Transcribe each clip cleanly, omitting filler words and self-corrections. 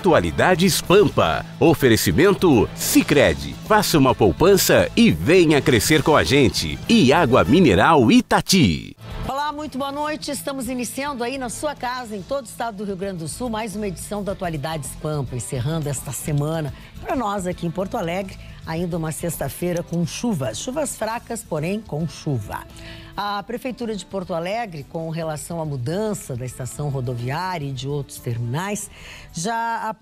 Atualidades Pampa. Oferecimento Sicredi. Faça uma poupança e venha crescer com a gente. E Água Mineral Itati. Olá, muito boa noite. Estamos iniciando aí na sua casa, em todo o estado do Rio Grande do Sul, mais uma edição da Atualidades Pampa, encerrando esta semana para nós aqui em Porto Alegre, ainda uma sexta-feira com chuvas fracas, porém com chuva. A Prefeitura de Porto Alegre, com relação à mudança da estação rodoviária e de outros terminais, já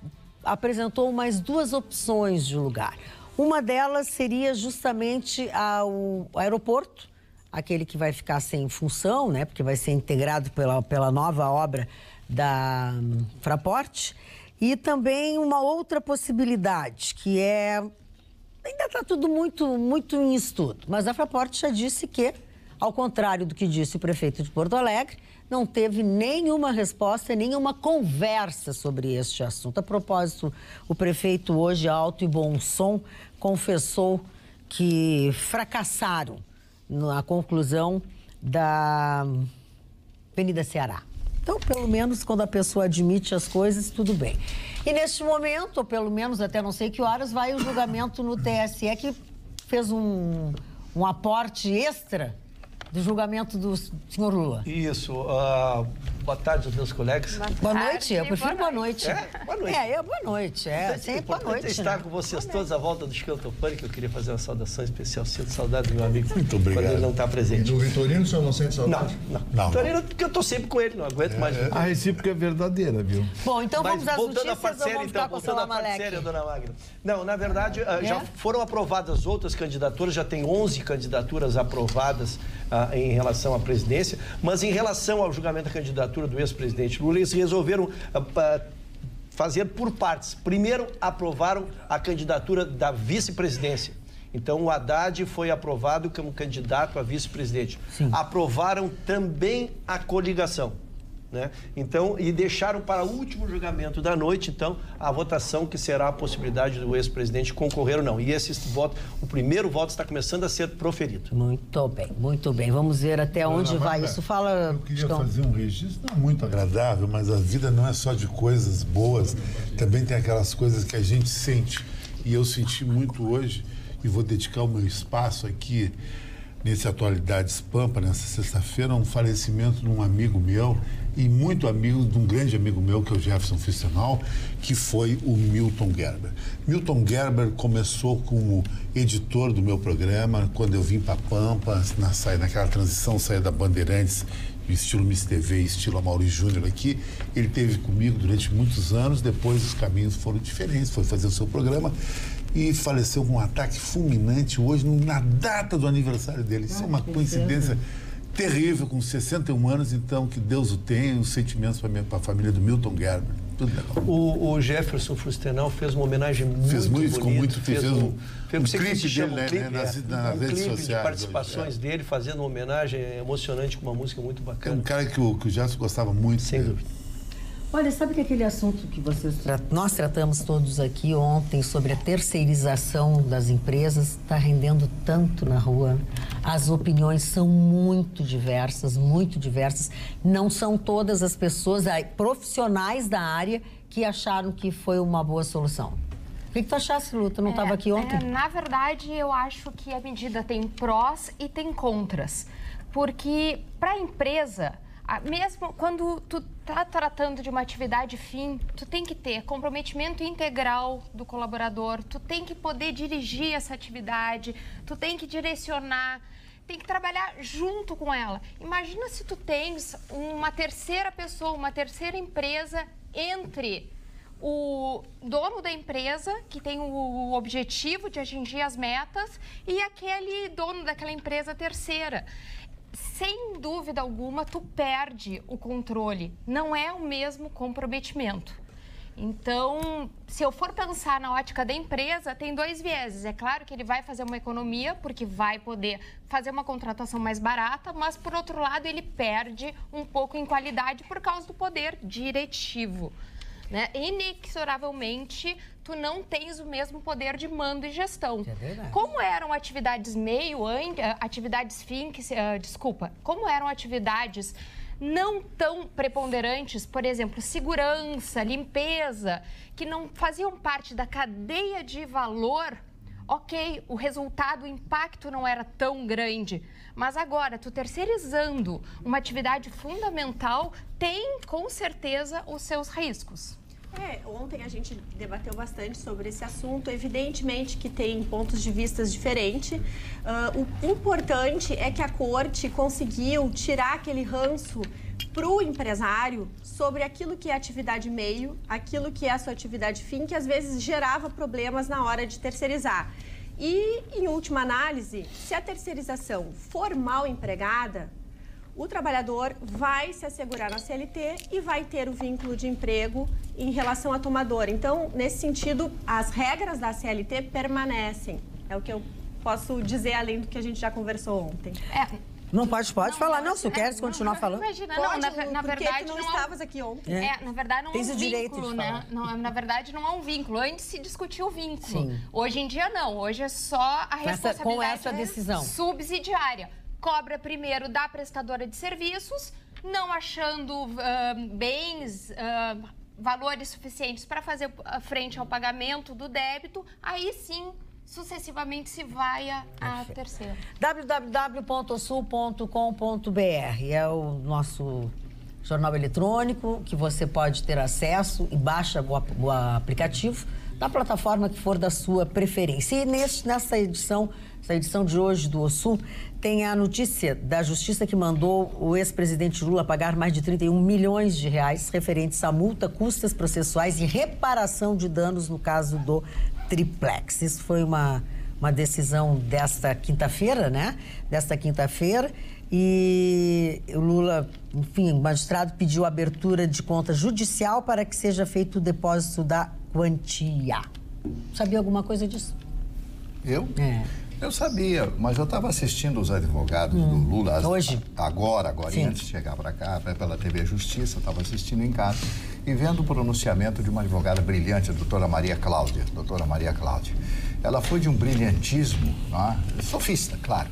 apresentou mais duas opções de lugar. Uma delas seria justamente o aeroporto, aquele que vai ficar sem função, né? Porque vai ser integrado pela nova obra da Fraport. E também uma outra possibilidade, que ainda está tudo muito em estudo, mas a Fraport já disse que, ao contrário do que disse o prefeito de Porto Alegre, não teve nenhuma resposta, nenhuma conversa sobre este assunto. A propósito, o prefeito hoje, alto e bom som, confessou que fracassaram na conclusão da Avenida Ceará. Então, pelo menos, quando a pessoa admite as coisas, tudo bem. E neste momento, ou pelo menos até não sei que horas, vai o julgamento no TSE, que fez um aporte extra do julgamento do senhor Lula. Isso. Boa tarde aos meus colegas. Boa noite. Eu prefiro boa noite. Boa noite. Boa noite. Sempre boa noite. Estar com vocês todos à volta do Esquenta Pânico. Eu queria fazer uma saudação especial. Sinto saudade do meu amigo. Muito obrigado. Quando ele não está presente. E do Vitorino, o senhor não sente saudade? Não. Vitorino, porque eu estou sempre com ele, não aguento mais. A recíproca é verdadeira, viu? Bom, então vamos às voltando notícias ou vamos ficar com o celular parte séria, dona Magna. Não, na verdade, já foram aprovadas outras candidaturas, já tem 11 candidaturas aprovadas em relação à presidência, mas em relação ao julgamento da candidatura do ex-presidente Lula, eles resolveram fazer por partes. Primeiro, aprovaram a candidatura da vice-presidência. Então, o Haddad foi aprovado como candidato a vice-presidente. Aprovaram também a coligação, né? Então, e deixaram para o último julgamento da noite, então, a votação que será a possibilidade do ex-presidente concorrer ou não. E esse voto, o primeiro voto está começando a ser proferido. Muito bem, muito bem. Vamos ver até onde vai. Isso fala... Eu queria fazer um registro não muito agradável, mas a vida não é só de coisas boas, também tem aquelas coisas que a gente sente. E eu senti muito hoje, e vou dedicar o meu espaço aqui, nesse Atualidades Pampa, nessa sexta-feira, um falecimento de um amigo meu e muito amigo de um grande amigo meu, que é o Jefferson Fistonal, que foi o Milton Gerber. Milton Gerber começou como editor do meu programa, quando eu vim para Pampa, naquela transição, saía da Bandeirantes, estilo Miss TV, estilo Amaury Júnior aqui. Ele esteve comigo durante muitos anos, depois os caminhos foram diferentes, foi fazer o seu programa e faleceu com um ataque fulminante hoje, na data do aniversário dele. Isso é uma coincidência terrível, com 61 anos, então que Deus o tenha, os sentimentos para a família do Milton Gerber. Tudo legal. O Jefferson Fustenal fez uma homenagem muito bonita. Fez um clipe dele, nas redes sociais. De participações dele, fazendo uma homenagem emocionante com uma música muito bacana. É um cara que o Jefferson gostava muito. Sem dúvida. Olha, sabe que aquele assunto que nós tratamos todos aqui ontem sobre a terceirização das empresas está rendendo tanto na rua? As opiniões são muito diversas, muito diversas. Não são todas as pessoas profissionais da área que acharam que foi uma boa solução. O que tu achasse, Lu? Tu não estava aqui ontem? Na verdade, eu acho que a medida tem prós e tem contras. Porque para a empresa... Mesmo quando tu tá tratando de uma atividade fim, tu tem que ter comprometimento integral do colaborador, tu tem que poder dirigir essa atividade, tu tem que direcionar, tem que trabalhar junto com ela. Imagina se tu tens uma terceira pessoa, uma terceira empresa entre o dono da empresa, que tem o objetivo de atingir as metas, e aquele dono daquela empresa terceira. Sem dúvida alguma, tu perde o controle. Não é o mesmo comprometimento. Então, se eu for pensar na ótica da empresa, tem dois vieses. É claro que ele vai fazer uma economia, porque vai poder fazer uma contratação mais barata, mas, por outro lado, ele perde um pouco em qualidade por causa do poder diretivo, né? Inexoravelmente, tu não tens o mesmo poder de mando e gestão. É verdade. Como eram atividades atividades fim, como eram atividades não tão preponderantes, por exemplo, segurança, limpeza, que não faziam parte da cadeia de valor, ok, o resultado, o impacto não era tão grande. Mas agora, tu terceirizando uma atividade fundamental tem, com certeza, os seus riscos. Ontem a gente debateu bastante sobre esse assunto. Evidentemente que tem pontos de vista diferentes. O importante é que a Corte conseguiu tirar aquele ranço para o empresário sobre aquilo que é atividade meio, aquilo que é a sua atividade fim, que às vezes gerava problemas na hora de terceirizar. E, em última análise, se a terceirização for mal empregada, o trabalhador vai se assegurar na CLT e vai ter o vínculo de emprego em relação à tomadora. Então, nesse sentido, as regras da CLT permanecem. É o que eu posso dizer, além do que a gente já conversou ontem. Não pode falar, não. Se tu queres continuar falando. Imagina, pode, na verdade tu não estavas aqui ontem. Na verdade não Tens há um vínculo, né? Na verdade não há um vínculo. Antes se discutiu o vínculo. Sim. Hoje em dia não. Hoje é só a responsabilidade com essa decisão subsidiária. Cobra primeiro da prestadora de serviços, não achando bens, valores suficientes para fazer frente ao pagamento do débito, aí sim sucessivamente se vai a terceira. www.osul.com.br é o nosso jornal eletrônico que você pode ter acesso e baixa o aplicativo da plataforma que for da sua preferência. E nessa edição de hoje do Osul, tem a notícia da Justiça que mandou o ex-presidente Lula pagar mais de 31 milhões de reais referentes à multa, custas processuais e reparação de danos no caso do Triplex. Isso foi uma decisão desta quinta-feira, né? E o Lula, enfim, o magistrado pediu abertura de conta judicial para que seja feito o depósito da quantia. Sabia alguma coisa disso? Eu? Eu sabia, mas eu estava assistindo os advogados do Lula hoje? Agora, antes de chegar para cá, pela TV Justiça, eu estava assistindo em casa e vendo o pronunciamento de uma advogada brilhante, a doutora Maria Cláudia. Ela foi de um brilhantismo, sofista, claro,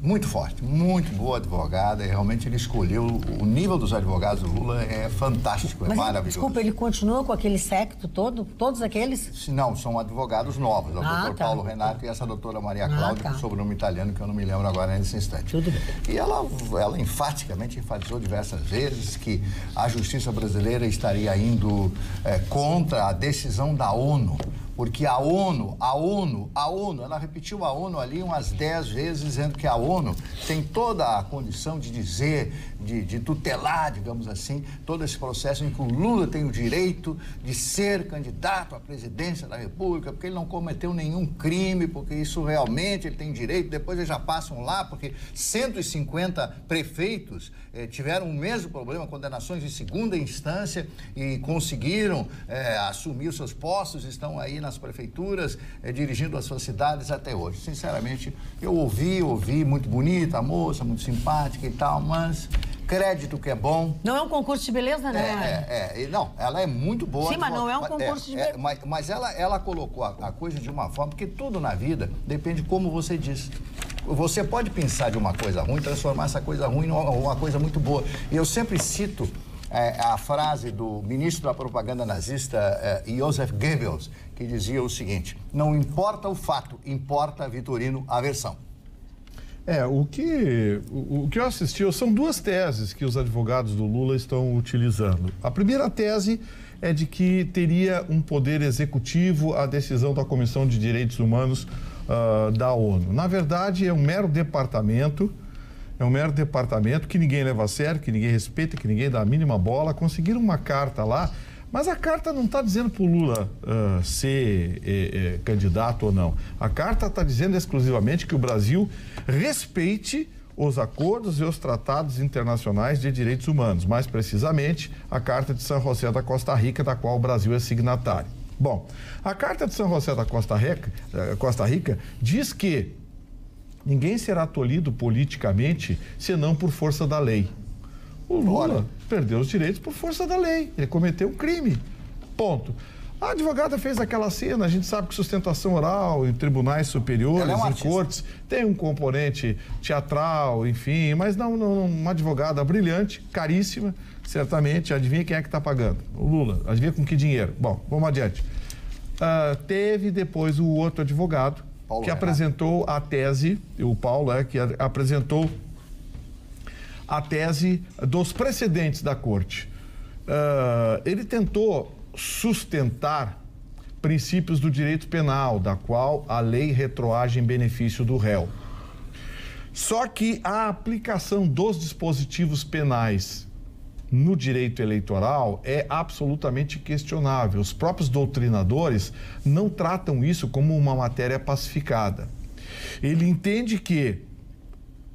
muito forte, muito boa advogada, e realmente ele escolheu, o nível dos advogados do Lula é fantástico, é maravilhoso. Desculpa, ele continua com aquele séquito todo, todos aqueles? Não, são advogados novos, o doutor Paulo Renato e essa doutora Maria Cláudia, com sobrenome italiano que eu não me lembro agora nesse instante. Tudo bem. E ela enfaticamente enfatizou diversas vezes que a justiça brasileira estaria indo contra a decisão da ONU, porque a ONU, ela repetiu a ONU ali umas 10 vezes, dizendo que a ONU tem toda a condição de dizer, de tutelar, digamos assim, todo esse processo em que o Lula tem o direito de ser candidato à presidência da República, porque ele não cometeu nenhum crime, porque isso realmente ele tem direito. Depois eles já passam lá, porque 150 prefeitos tiveram o mesmo problema, condenações de segunda instância, e conseguiram assumir os seus postos, estão aí nas prefeituras, dirigindo as suas cidades até hoje. Sinceramente, eu ouvi, muito bonita a moça, muito simpática e tal, mas crédito que é bom. Não é um concurso de beleza, né? Não, ela é muito boa. Sim, mas não é um concurso de beleza. Mas ela colocou a coisa de uma forma, porque tudo na vida depende de como você diz. Você pode pensar de uma coisa ruim, transformar essa coisa ruim numa coisa muito boa. E eu sempre cito a frase do ministro da propaganda nazista, Joseph Goebbels, que dizia o seguinte: não importa o fato, importa, Vitorino, a versão. O que eu assisti são duas teses que os advogados do Lula estão utilizando. A primeira tese é de que teria um poder executivo a decisão da Comissão de Direitos Humanos da ONU. Na verdade, é um mero departamento que ninguém leva a sério, que ninguém respeita, que ninguém dá a mínima bola. Conseguiram uma carta lá, mas a carta não está dizendo para o Lula ser candidato ou não. A carta está dizendo exclusivamente que o Brasil respeite os acordos e os tratados internacionais de direitos humanos, mais precisamente a Carta de São José da Costa Rica, da qual o Brasil é signatário. Bom, a Carta de São José da Costa Rica diz que ninguém será tolhido politicamente senão por força da lei. O Lula perdeu os direitos por força da lei. Ele cometeu um crime. Ponto. A advogada fez aquela cena, a gente sabe que sustentação oral em tribunais superiores, em cortes, tem um componente teatral, enfim, mas não uma advogada brilhante, caríssima, certamente. Adivinha quem é que está pagando? O Lula. Adivinha com que dinheiro? Bom, vamos adiante. Teve depois o outro advogado que apresentou a tese, o Paulo que apresentou a tese dos precedentes da corte. Ele tentou sustentar princípios do direito penal, da qual a lei retroage em benefício do réu. Só que a aplicação dos dispositivos penais no direito eleitoral é absolutamente questionável. Os próprios doutrinadores não tratam isso como uma matéria pacificada. Ele entende que,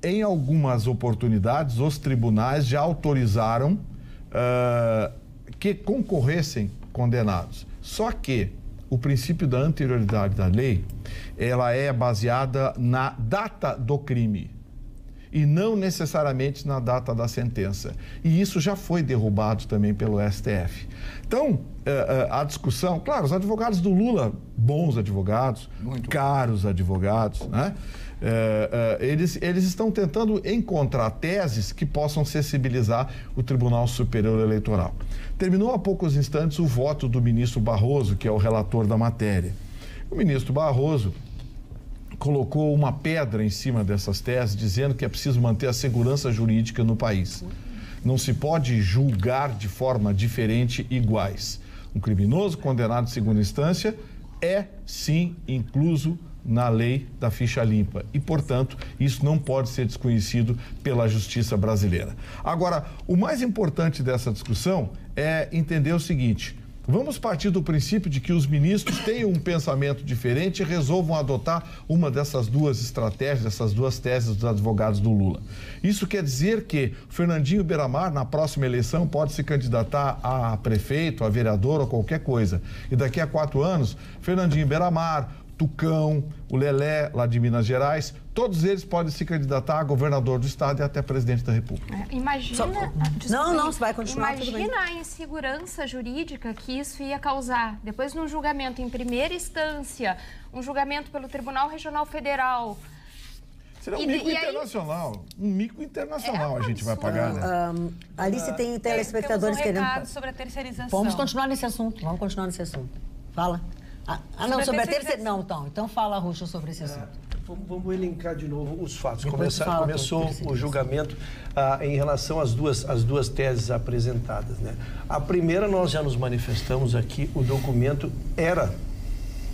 em algumas oportunidades, os tribunais já autorizaram que concorressem condenados. Só que o princípio da anterioridade da lei, ela é baseada na data do crime e não necessariamente na data da sentença. E isso já foi derrubado também pelo STF. Então, a discussão, claro, os advogados do Lula, bons advogados, caros advogados, né? Eles estão tentando encontrar teses que possam sensibilizar o Tribunal Superior Eleitoral. Terminou há poucos instantes o voto do ministro Barroso, que é o relator da matéria. O ministro Barroso colocou uma pedra em cima dessas teses, dizendo que é preciso manter a segurança jurídica no país. Não se pode julgar de forma diferente iguais. Um criminoso condenado em segunda instância é, sim, incluso na lei da ficha limpa e, portanto, isso não pode ser desconhecido pela justiça brasileira. Agora, o mais importante dessa discussão é entender o seguinte: vamos partir do princípio de que os ministros tenham um pensamento diferente e resolvam adotar uma dessas duas estratégias, dessas duas teses dos advogados do Lula. Isso quer dizer que Fernandinho Beiramar, na próxima eleição, pode se candidatar a prefeito, a vereador ou qualquer coisa. E daqui a 4 anos, Fernandinho Beiramar, Tucão, o Lelé, lá de Minas Gerais, todos eles podem se candidatar a governador do estado e até presidente da República. Imagina... Não, você vai continuar. Imagina a insegurança jurídica que isso ia causar. Depois, num julgamento em primeira instância, um julgamento pelo Tribunal Regional Federal. Será um mico internacional. Um mico internacional a gente vai pagar, né? Alice, tem telespectadores querendo... sobre a terceirização. Vamos continuar nesse assunto. Fala. Não, sobre a terceirização. Não, então fala, Ruxo, sobre esse assunto. Vamos elencar de novo os fatos. Começou o julgamento em relação às duas teses apresentadas, né? A primeira, nós já nos manifestamos aqui, o documento era...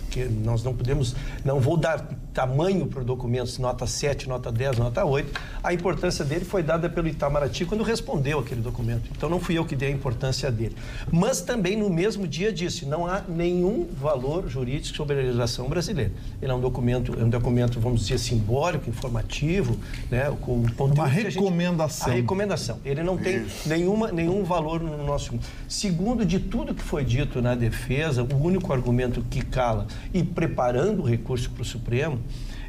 que nós não vou dar tamanho para o documento, nota 7, nota 10, nota 8. A importância dele foi dada pelo Itamaraty quando respondeu aquele documento. Então, não fui eu que dei a importância dele. Mas também, no mesmo dia, disse, não há nenhum valor jurídico sobre a legislação brasileira. Ele é um documento, vamos dizer, simbólico, informativo, né? Com uma recomendação. A recomendação. Ele não tem nenhum valor no nosso... Segundo, de tudo que foi dito na defesa, o único argumento que cala e preparando o recurso para o Supremo,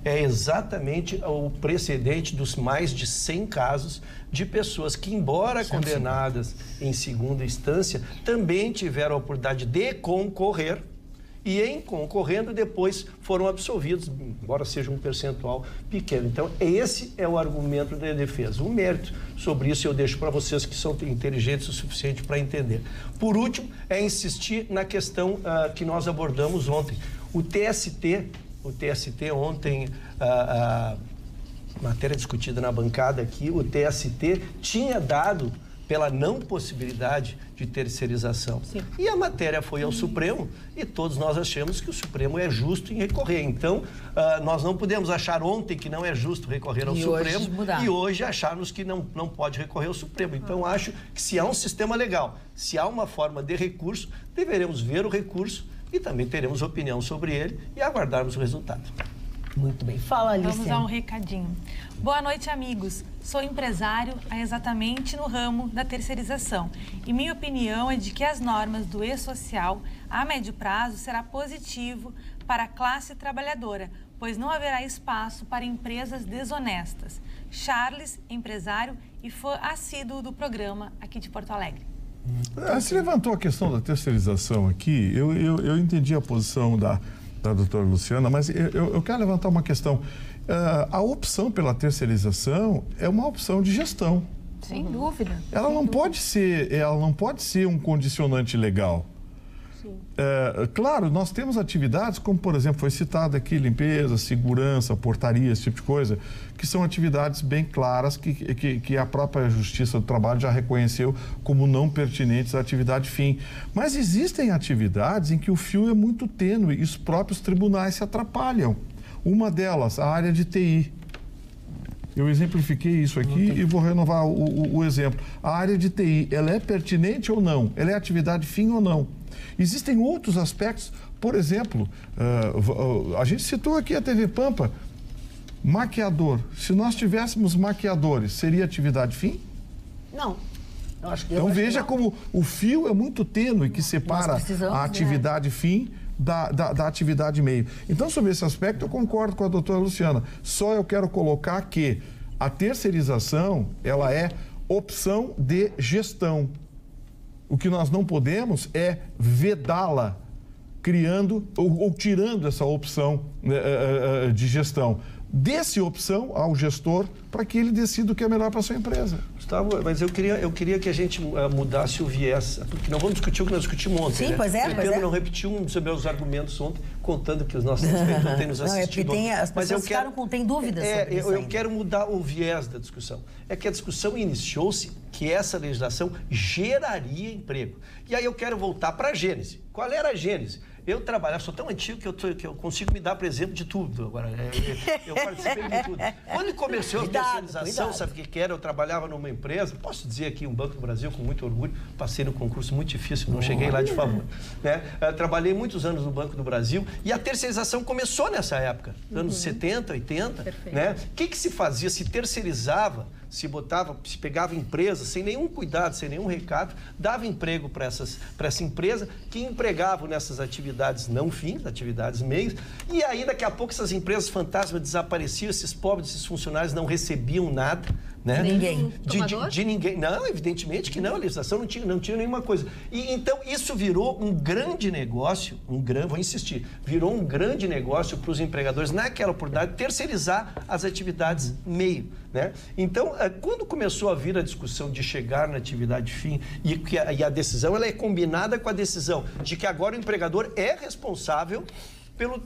é exatamente o precedente dos mais de 100 casos de pessoas que, embora condenadas em segunda instância, também tiveram a oportunidade de concorrer e, em concorrendo, depois foram absolvidos, embora seja um percentual pequeno. Então, esse é o argumento da defesa. O mérito sobre isso eu deixo para vocês que são inteligentes o suficiente para entender. Por último, é insistir na questão que nós abordamos ontem. O TST ontem, matéria discutida na bancada aqui, o TST tinha dado pela não possibilidade de terceirização. Sim. E a matéria foi ao Supremo e todos nós achamos que o Supremo é justo em recorrer. Então, nós não podemos achar ontem que não é justo recorrer ao Supremo e hoje acharmos que não pode recorrer ao Supremo. Então, acho que se há um sistema legal, se há uma forma de recurso, deveremos ver o recurso e também teremos opinião sobre ele e aguardarmos o resultado. Muito bem. Fala, Alice. Vamos a um recadinho. Boa noite, amigos. Sou empresário exatamente no ramo da terceirização. E minha opinião é de que as normas do E-Social, a médio prazo, será positivo para a classe trabalhadora, pois não haverá espaço para empresas desonestas. Charles, empresário e fã assíduo do programa aqui de Porto Alegre. Se levantou a questão da terceirização aqui, eu entendi a posição da doutora Luciana, mas eu quero levantar uma questão. A opção pela terceirização é uma opção de gestão. Sem dúvida. Ela não pode ser um condicionante legal. Claro, nós temos atividades como, por exemplo, foi citado aqui, limpeza, segurança, portaria, esse tipo de coisa, que são atividades bem claras que a própria Justiça do Trabalho já reconheceu como não pertinentes à atividade fim. Mas existem atividades em que o fio é muito tênue e os próprios tribunais se atrapalham. Uma delas, a área de TI. Eu exemplifiquei isso aqui e vou renovar o exemplo. A área de TI, ela é pertinente ou não? Ela é atividade fim ou não? Existem outros aspectos, por exemplo, a gente citou aqui a TV Pampa, maquiador. Se nós tivéssemos maquiadores, seria atividade fim? Não. Então veja como o fio é muito tênue que separa a atividade fim da atividade meio. Então, sobre esse aspecto, eu concordo com a doutora Luciana. Só eu quero colocar que a terceirização, ela é opção de gestão. O que nós não podemos é vedá-la, criando ou tirando essa opção de gestão. Dê-se opção ao gestor para que ele decida o que é melhor para a sua empresa. Gustavo, mas eu queria que a gente mudasse o viés, porque não vamos discutir o que nós discutimos ontem. Sim, né? pois é. Pretendo não repetir um dos meus argumentos ontem, contando que os nossos espectadores têm nos assistido. As pessoas têm dúvidas sobre isso. Eu quero mudar o viés da discussão. É que a discussão iniciou-se que essa legislação geraria emprego. E aí eu quero voltar para a gênese. Qual era a gênese? Eu trabalhava, sou tão antigo que eu consigo me dar por exemplo de tudo. Agora, eu participei de tudo. Quando começou a terceirização, sabe o que era? Eu trabalhava numa empresa, posso dizer aqui, um Banco do Brasil, com muito orgulho, passei no concurso muito difícil, não cheguei lá de favor. Né? Trabalhei muitos anos no Banco do Brasil e a terceirização começou nessa época, anos 70, 80. Né? O que se fazia? Se terceirizava, se pegava empresas sem nenhum cuidado, sem nenhum recado, dava emprego para essa empresa, que empregavam nessas atividades não fins, atividades meios, e aí daqui a pouco essas empresas fantasma desapareciam, esses pobres, esses funcionários não recebiam nada, né? Ninguém. De ninguém. Não, evidentemente que não, a legislação não tinha nenhuma coisa. E então isso virou um grande negócio, vou insistir, virou um grande negócio para os empregadores naquela oportunidade terceirizar as atividades meio, né? Então, quando começou a vir a discussão de chegar na atividade fim e a decisão ela é combinada com a decisão de que agora o empregador é responsável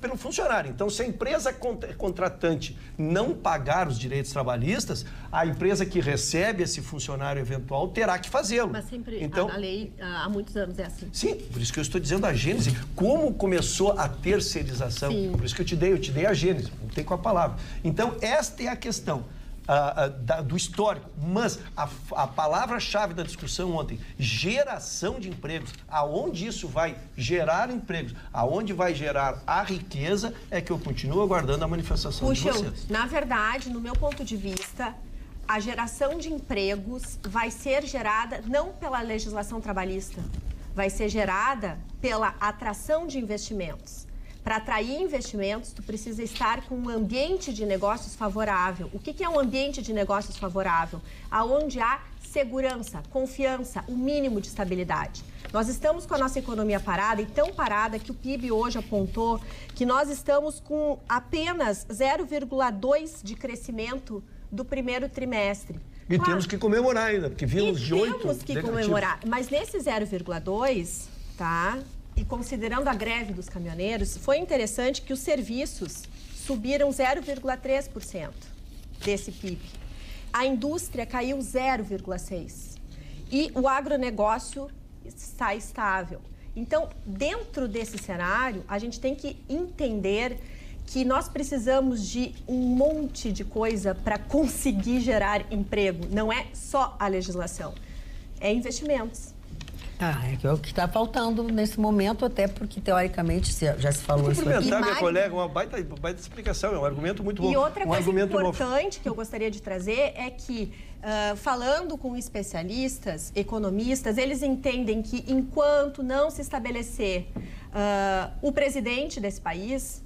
pelo funcionário. Então, se a empresa contratante não pagar os direitos trabalhistas, a empresa que recebe esse funcionário eventual terá que fazê-lo. Mas sempre, então, a lei há muitos anos é assim. Sim, por isso que eu estou dizendo a gênese, como começou a terceirização. Sim. Por isso que eu te dei a gênese, não tem com a palavra. Então, esta é a questão. Do histórico, mas a palavra-chave da discussão ontem, geração de empregos, aonde isso vai gerar empregos, aonde vai gerar a riqueza, é que eu continuo aguardando a manifestação de vocês. Na verdade, no meu ponto de vista, a geração de empregos vai ser gerada não pela legislação trabalhista, vai ser gerada pela atração de investimentos. Para atrair investimentos, tu precisa estar com um ambiente de negócios favorável. O que é um ambiente de negócios favorável? Aonde há segurança, confiança, o mínimo de estabilidade. Nós estamos com a nossa economia parada, e tão parada que o PIB hoje apontou que nós estamos com apenas 0,2% de crescimento do primeiro trimestre. E claro, temos que comemorar ainda, porque vimos de 8 temos que comemorar, mas nesse 0,2%, tá? E considerando a greve dos caminhoneiros, foi interessante que os serviços subiram 0,3% desse PIB. A indústria caiu 0,6%. E o agronegócio está estável. Então, dentro desse cenário, a gente tem que entender que nós precisamos de um monte de coisa para conseguir gerar emprego. Não é só a legislação, é investimentos. É o que está faltando nesse momento, até porque, teoricamente, já se falou isso aqui. Vou cumprimentar minha colega, uma baita explicação, é um argumento muito bom. E outra coisa importante que eu gostaria de trazer é que, falando com especialistas, economistas, eles entendem que enquanto não se estabelecer o presidente desse país,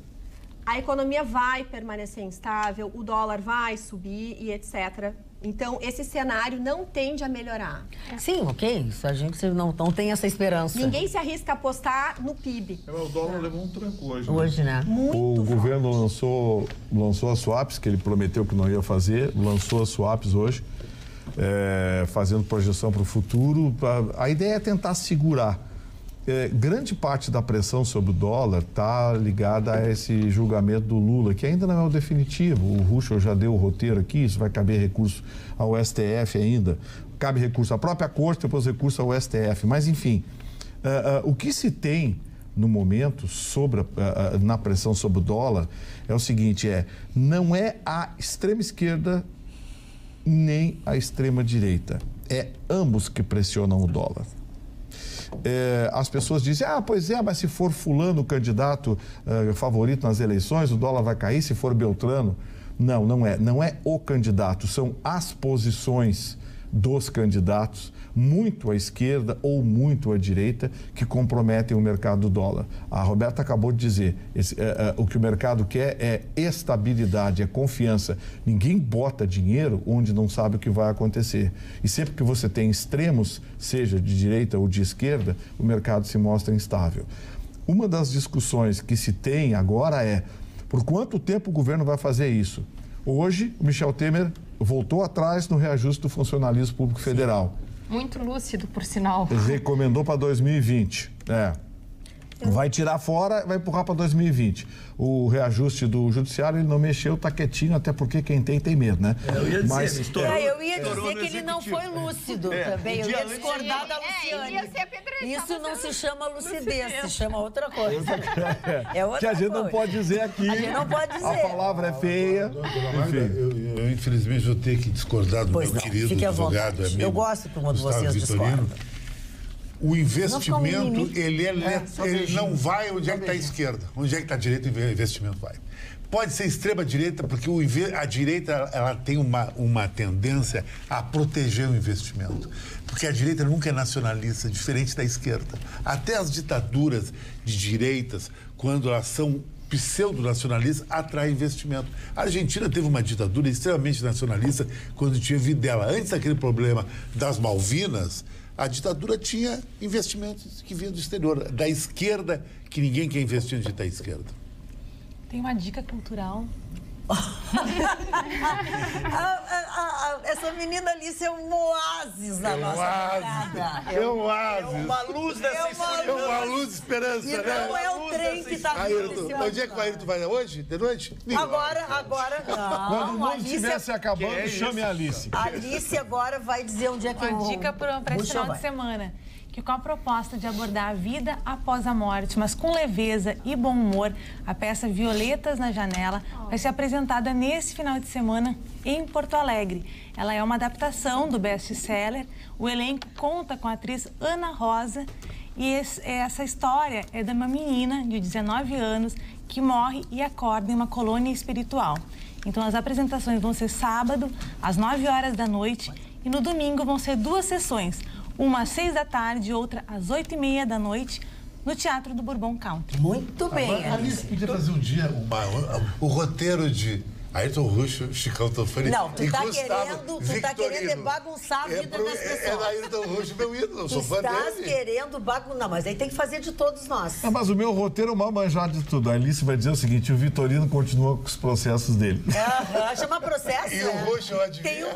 a economia vai permanecer instável, o dólar vai subir e etc., Então, esse cenário não tende a melhorar. Sim, ok. Isso a gente não tem essa esperança. Ninguém se arrisca a apostar no PIB. O dólar levou um tranco hoje. Hoje, né? O governo lançou as swaps, que ele prometeu que não ia fazer, lançou as swaps hoje, fazendo projeção para o futuro. A ideia é tentar segurar. Grande parte da pressão sobre o dólar está ligada a esse julgamento do Lula, que ainda não é o definitivo. O Ruschel já deu o roteiro aqui, isso vai caber recurso ao STF ainda. Cabe recurso à própria Corte, depois recurso ao STF. Mas, enfim, o que se tem no momento na pressão sobre o dólar é o seguinte, não é a extrema esquerda nem a extrema direita. É ambos que pressionam o dólar. As pessoas dizem, mas se for fulano o candidato favorito nas eleições, o dólar vai cair, se for Beltrano. Não é o candidato, são as posições dos candidatos, muito à esquerda ou muito à direita, que comprometem o mercado do dólar. A Roberta acabou de dizer, o que o mercado quer é estabilidade, é confiança. Ninguém bota dinheiro onde não sabe o que vai acontecer. E sempre que você tem extremos, seja de direita ou de esquerda, o mercado se mostra instável. Uma das discussões que se tem agora é, por quanto tempo o governo vai fazer isso? Hoje, o Michel Temer voltou atrás no reajuste do funcionalismo público federal. Muito lúcido, por sinal. Recomendou para 2020. Vai tirar fora, vai empurrar para 2020. O reajuste do judiciário, ele não mexeu, está quietinho, até porque quem tem medo, né? Eu ia dizer que ele não foi lúcido também. Eu ia discordar da Luciane. Isso não se chama lucidez, se chama outra coisa. É outra que a gente não pode dizer aqui. A gente não pode dizer. A palavra é feia. Dona Magda, eu infelizmente vou ter que discordar do meu querido advogado amigo. Eu gosto quando vocês discordam. O investimento, ele não vai onde é que está a esquerda. Onde é que está a direita, o investimento vai. Pode ser extrema-direita, porque a direita ela tem uma tendência a proteger o investimento. Porque a direita nunca é nacionalista, diferente da esquerda. Até as ditaduras de direitas, quando elas são pseudo-nacionalistas, atraem investimento. A Argentina teve uma ditadura extremamente nacionalista quando tinha Videla. Antes daquele problema das Malvinas, a ditadura tinha investimentos que vinham do exterior, da esquerda, que ninguém quer investir onde está a esquerda. Tem uma dica cultural. Essa menina Alice é um oásis da nossa parada. É um oásis. É uma luz dessa escuridão. É uma luz de esperança, e não é o trem que está acontecendo. Onde é que o Ayrton vai hoje? De noite? Agora não. Quando o mundo estivesse acabando, chame a Alice. A Alice agora vai dizer onde é que Uma dica para esse final de semana. Que com a proposta de abordar a vida após a morte, mas com leveza e bom humor, a peça Violetas na Janela vai ser apresentada nesse final de semana em Porto Alegre. Ela é uma adaptação do best-seller. O elenco conta com a atriz Ana Rosa e essa história é de uma menina de 19 anos que morre e acorda em uma colônia espiritual. Então as apresentações vão ser sábado, às 9 horas da noite, e no domingo vão ser 2 sessões. Uma às 6 da tarde e outra às 8h30 da noite, no Teatro do Bourbon Country. Muito bem. Alice, podia fazer um dia o roteiro de Ayrton Ruschel, Chicão Tofani. Não, tu tá querendo bagunçar a vida das pessoas. É Ayrton Ruschel, meu ídolo, eu sou fã dele. Estás querendo bagunçar. Não, mas aí tem que fazer de todos nós. Mas o meu roteiro é o mal manjado de tudo. A Alice vai dizer o seguinte, o Vitorino continua com os processos dele. Chama processo, E o Ruschel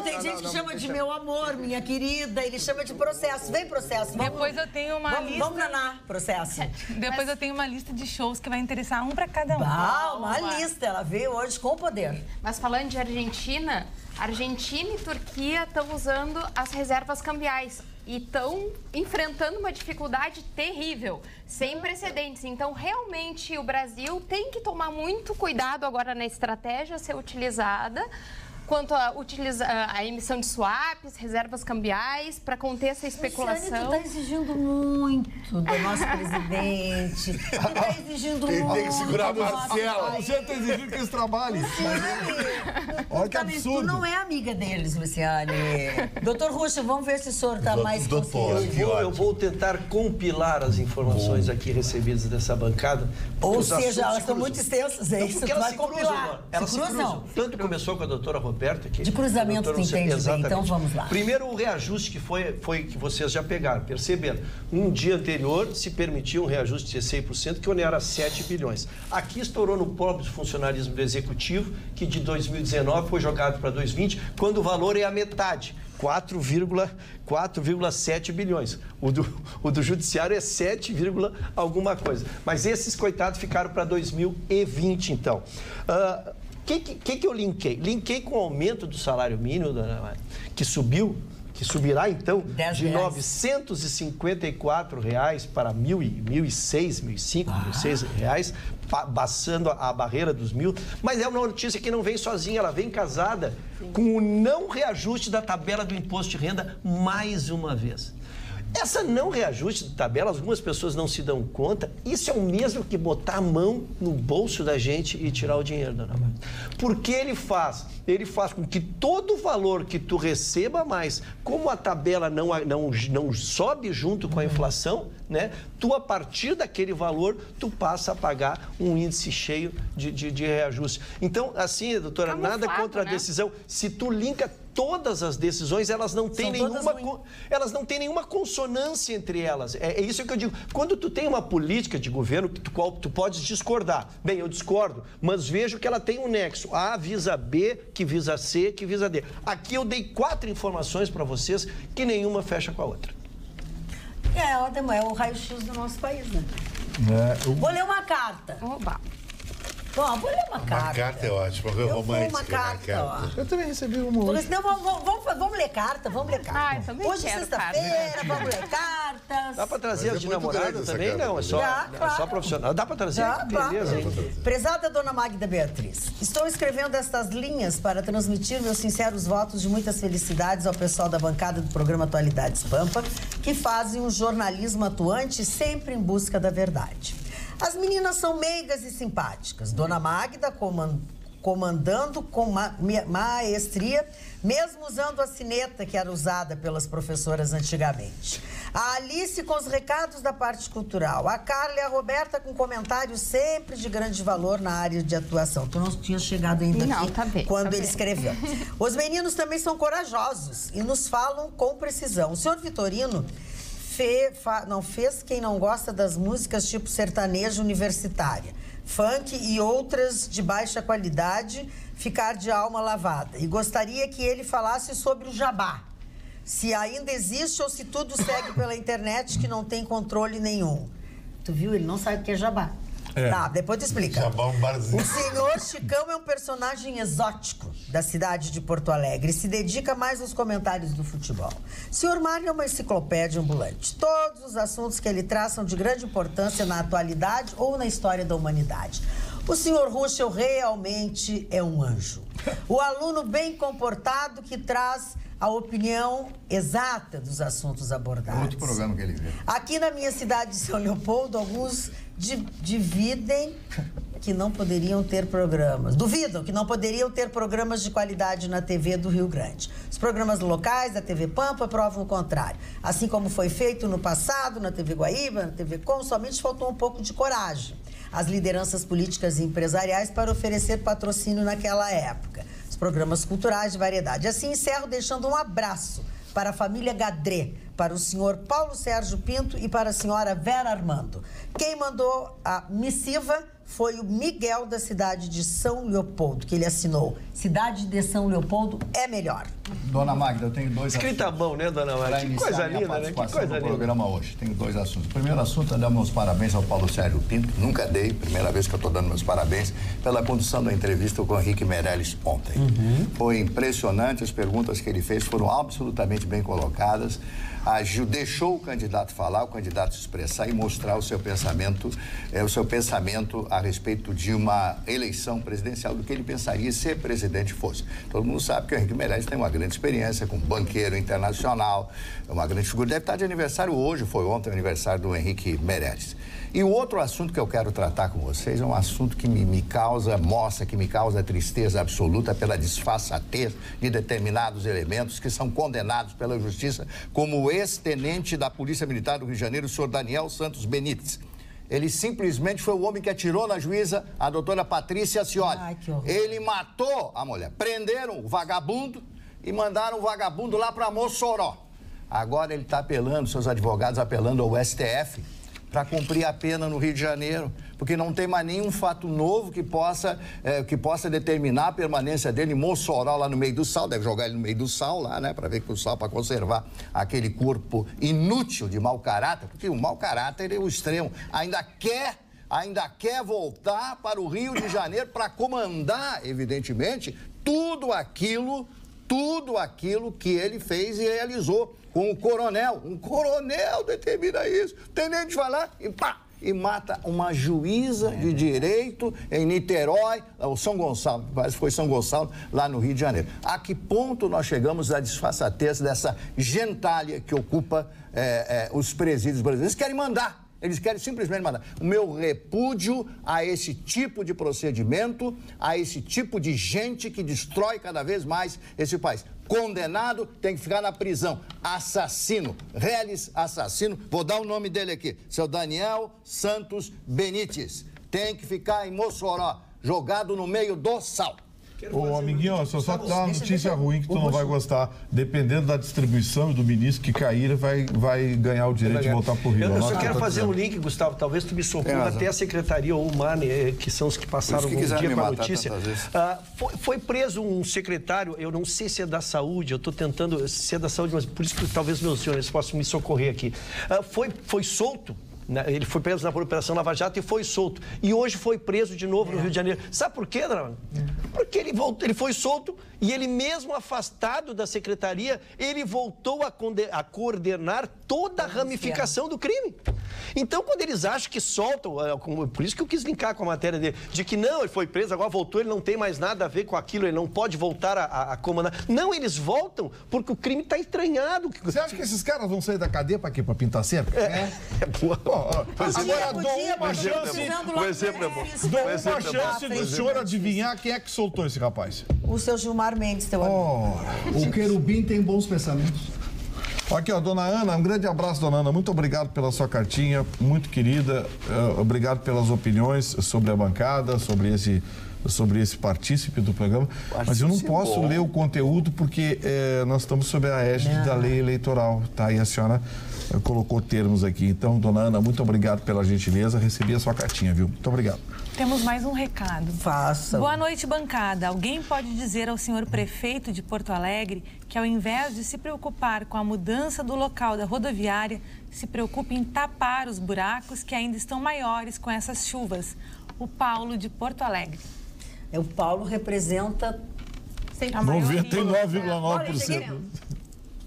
Tem gente que chama de meu amor, minha querida, ele chama de processo. Vem, processo. Depois eu tenho uma lista... Vamos nanar, processo. Depois eu tenho uma lista de shows que vai interessar um para cada um. Uma lista. Ela veio hoje com poder. Mas falando de Argentina, Argentina e Turquia estão usando as reservas cambiais e estão enfrentando uma dificuldade terrível, sem precedentes. Então, realmente, o Brasil tem que tomar muito cuidado agora na estratégia a ser utilizada quanto a emissão de swaps, reservas cambiais, para conter essa especulação. Luciane, tu está exigindo muito do nosso presidente. Tu está exigindo muito. Ele tem que segurar a Marcela. Você está exigindo que eles trabalhem. Olha que absurdo. Tu não é amiga deles, Luciane. Doutor Russo, vamos ver se o senhor está mais consciente. Eu vou tentar compilar as informações aqui recebidas dessa bancada. Ou seja, elas estão muito extensas, é isso? Porque elas se cruzam. Elas se cruzam. Tanto começou com a doutora Roberta... De cruzamento tu entende bem, então vamos lá. Primeiro, o reajuste que foi que vocês já pegaram, perceberam. Um dia anterior se permitia um reajuste de 16%, que onera 7 bilhões. Aqui estourou no próprio funcionalismo do Executivo, que de 2019 foi jogado para 2020, quando o valor é a metade. 4,7 bilhões. O do Judiciário é 7, alguma coisa. Mas esses coitados ficaram para 2020, então. Que eu linkei? Linkei com o aumento do salário mínimo, dona Maria, que subirá, então, de R$ 954 para R$ 1.006, R$ 1.006, passando a barreira dos 1.000. Mas é uma notícia que não vem sozinha, ela vem casada com o não reajuste da tabela do imposto de renda mais uma vez. Essa não reajuste de tabela, algumas pessoas não se dão conta, isso é o mesmo que botar a mão no bolso da gente e tirar o dinheiro, dona Maria. Porque ele faz com que todo o valor que tu receba mais, como a tabela não sobe junto com a inflação, né? Tu, a partir daquele valor, tu passa a pagar um índice cheio de reajuste. Então, assim, doutora, nada contra a decisão. Se tu linka todas as decisões, elas não têm nenhuma consonância entre elas. É isso que eu digo. Quando tu tem uma política de governo, qual tu podes discordar. Bem, eu discordo, mas vejo que ela tem um nexo. A visa B, que visa C, que visa D. Aqui eu dei 4 informações para vocês que nenhuma fecha com a outra. É o raio-x do nosso país, né? Vou ler uma carta. Oba. Bom, vou ler uma carta. Uma carta é ótima, romântica. Uma carta, ó. Eu também recebi uma hoje. Não, vamos ler carta, Hoje é sexta-feira, vamos ler cartas. Dá pra trazer as de namorada também? Não, é só profissional. Dá pra trazer? Beleza, hein? Prezada dona Magda Beatriz, estou escrevendo estas linhas para transmitir meus sinceros votos de muitas felicidades ao pessoal da bancada do programa Atualidades Pampa, que fazem um jornalismo atuante sempre em busca da verdade. As meninas são meigas e simpáticas. Dona Magda comandando com maestria, mesmo usando a sineta que era usada pelas professoras antigamente. A Alice com os recados da parte cultural. A Carla e a Roberta com comentários sempre de grande valor na área de atuação. Tu não tinha chegado ainda aqui quando ele escreveu. Os meninos também são corajosos e nos falam com precisão. O senhor Vitorino não fez quem não gosta das músicas tipo sertanejo universitária, funk e outras de baixa qualidade ficar de alma lavada. E gostaria que ele falasse sobre o jabá. Se ainda existe ou se tudo segue pela internet que não tem controle nenhum. Tu viu? Ele não sabe o que é jabá. Tá, depois tu explica. Jabá, um barzinho. O senhor Chicão é um personagem exótico da cidade de Porto Alegre e se dedica mais aos comentários do futebol. O senhor Mário é uma enciclopédia ambulante. Todos os assuntos que ele traz são de grande importância na atualidade ou na história da humanidade. O senhor Ruschel realmente é um anjo. O aluno bem comportado que traz a opinião exata dos assuntos abordados. Outro programa que ele vê. Aqui na minha cidade de São Leopoldo, alguns dividem que não poderiam ter programas. Duvidam que não poderiam ter programas de qualidade na TV do Rio Grande. Os programas locais da TV Pampa provam o contrário. Assim como foi feito no passado, na TV Guaíba, na TV Com, somente faltou um pouco de coragem às lideranças políticas e empresariais para oferecer patrocínio naquela época. Os programas culturais de variedade. Assim encerro deixando um abraço para a família Gadré, para o senhor Paulo Sérgio Pinto e para a senhora Vera Armando. Quem mandou a missiva foi o Miguel da cidade de São Leopoldo, que ele assinou. Cidade de São Leopoldo é melhor. Dona Magda, eu tenho 2 assuntos. Escrita bom, né, dona Magda? Que coisa linda, né? Que coisa linda. Programa hoje. Tenho 2 assuntos. O primeiro assunto é dar meus parabéns ao Paulo Sérgio Pinto. Nunca dei, primeira vez que eu estou dando meus parabéns, pela condução da entrevista com o Henrique Meirelles ontem. Foi impressionante, as perguntas que ele fez foram absolutamente bem colocadas. Deixou o candidato falar, o candidato se expressar e mostrar o seu pensamento a respeito de uma eleição presidencial do que ele pensaria se presidente fosse. Todo mundo sabe que o Henrique Meirelles tem uma grande experiência como banqueiro internacional, é uma grande figura. Deve estar de aniversário hoje, foi ontem o aniversário do Henrique Meirelles. E o outro assunto que eu quero tratar com vocês é um assunto que me causa tristeza absoluta pela disfarçatez de determinados elementos que são condenados pela justiça, como o ex-tenente da Polícia Militar do Rio de Janeiro, o senhor Daniel Santos Benites. Ele simplesmente foi o homem que atirou na juíza, a doutora Patrícia Cioli. Ele matou a mulher. Prenderam o vagabundo e mandaram o vagabundo lá para Mossoró. Agora ele está apelando, seus advogados apelando ao STF para cumprir a pena no Rio de Janeiro, porque não tem mais nenhum fato novo que possa determinar a permanência dele em Mossoró, lá no meio do sal. Deve jogar ele no meio do sal lá, né, para ver que o sal, para conservar aquele corpo inútil de mau caráter, porque o mau caráter é o extremo. Ainda quer voltar para o Rio de Janeiro para comandar, evidentemente, tudo aquilo que ele fez e realizou com o coronel. Um coronel determina isso. O tenente vai lá e pá! E mata uma juíza de direito em Niterói, ou São Gonçalo, parece que foi São Gonçalo, lá no Rio de Janeiro. A que ponto nós chegamos à disfarçatez dessa gentalha que ocupa os presídios brasileiros? Eles querem mandar. Eles querem simplesmente mandar. O meu repúdio a esse tipo de procedimento, a esse tipo de gente que destrói cada vez mais esse país. Condenado, tem que ficar na prisão. Assassino, Reles assassino, vou dar o nome dele aqui, seu Daniel Santos Benites. Tem que ficar em Mossoró, jogado no meio do sal. Ô, amiguinho, só te dar uma notícia ruim que tu não vai gostar. Dependendo da distribuição e do ministro que cair, vai ganhar o direito de voltar pro Rio. Eu só quero fazer um link, Gustavo, talvez tu me socorra até a secretaria ou o MANE, que são os que passaram um dia com a notícia. Foi preso um secretário, eu não sei se é da saúde, eu estou tentando ser da saúde, mas por isso que talvez meus senhores possam me socorrer aqui. Foi solto. Ele foi preso na Operação Lava Jato e foi solto. E hoje foi preso de novo no Rio de Janeiro. Sabe por quê, dona? Porque ele foi solto e ele mesmo afastado da secretaria, ele voltou a coordenar toda a ramificação do crime. Então, quando eles acham que soltam, por isso que eu quis linkar com a matéria dele, de que não, ele foi preso, agora voltou, ele não tem mais nada a ver com aquilo, ele não pode voltar a comandar. Não, eles voltam porque o crime está estranhado. Você acha que esses caras vão sair da cadeia para quê? Para pintar cerca? Boa. Agora dou uma chance. O exemplo é bom. Dou uma chance do senhor adivinhar quem é que soltou esse rapaz. O seu Gilmar Mendes, teu amigo. O querubim tem bons pensamentos. Aqui, ó, dona Ana, um grande abraço, dona Ana. Muito obrigado pela sua cartinha, muito querida. Obrigado pelas opiniões sobre a bancada, sobre esse partícipe do programa. Mas eu não posso ler o conteúdo porque nós estamos sob a égide da lei eleitoral, tá? E a senhora colocou termos aqui. Então, dona Ana, muito obrigado pela gentileza. Recebi a sua cartinha, viu? Muito obrigado. Temos mais um recado. Faça. Boa noite, bancada. Alguém pode dizer ao senhor prefeito de Porto Alegre que, ao invés de se preocupar com a mudança do local da rodoviária, se preocupe em tapar os buracos que ainda estão maiores com essas chuvas? O Paulo, de Porto Alegre. O Paulo representa 99,9%.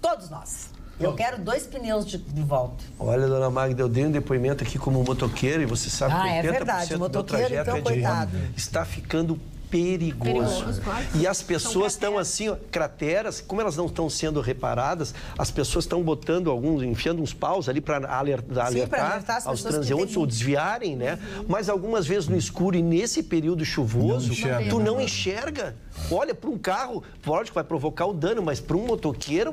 Todos nós. Eu quero 2 pneus de volta. Olha, dona Magda, eu dei um depoimento aqui como motoqueiro e você sabe que 80% é verdade. do Motoqueiro, trajeto então, coitado. Está ficando perigoso. Claro. E as pessoas estão assim, ó, crateras, como elas não estão sendo reparadas, as pessoas estão botando enfiando uns paus ali para alertar aos transeuntes ou desviarem, né? Mas algumas vezes no escuro e nesse período chuvoso, tu não enxerga. Olha, para um carro, lógico, vai provocar o dano, mas para um motoqueiro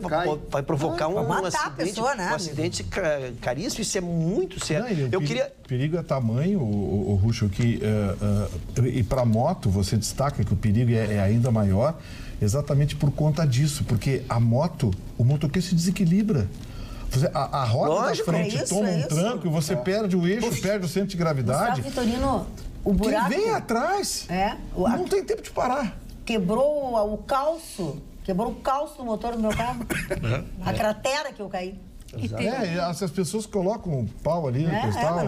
vai provocar um acidente, pessoa, né, um acidente caríssimo. Isso é muito sério. O perigo é tamanho, o Ruxo, que e para moto você destaca que o perigo é ainda maior, exatamente por conta disso, porque a moto, o motoqueiro se desequilibra. A roda da frente toma um tranco e você perde o eixo, perde o centro de gravidade. Vitorino, o buraco... Quem vem atrás não tem tempo de parar. Quebrou o calço do motor do meu carro. A cratera que eu caí. As pessoas colocam um pau ali no cristal.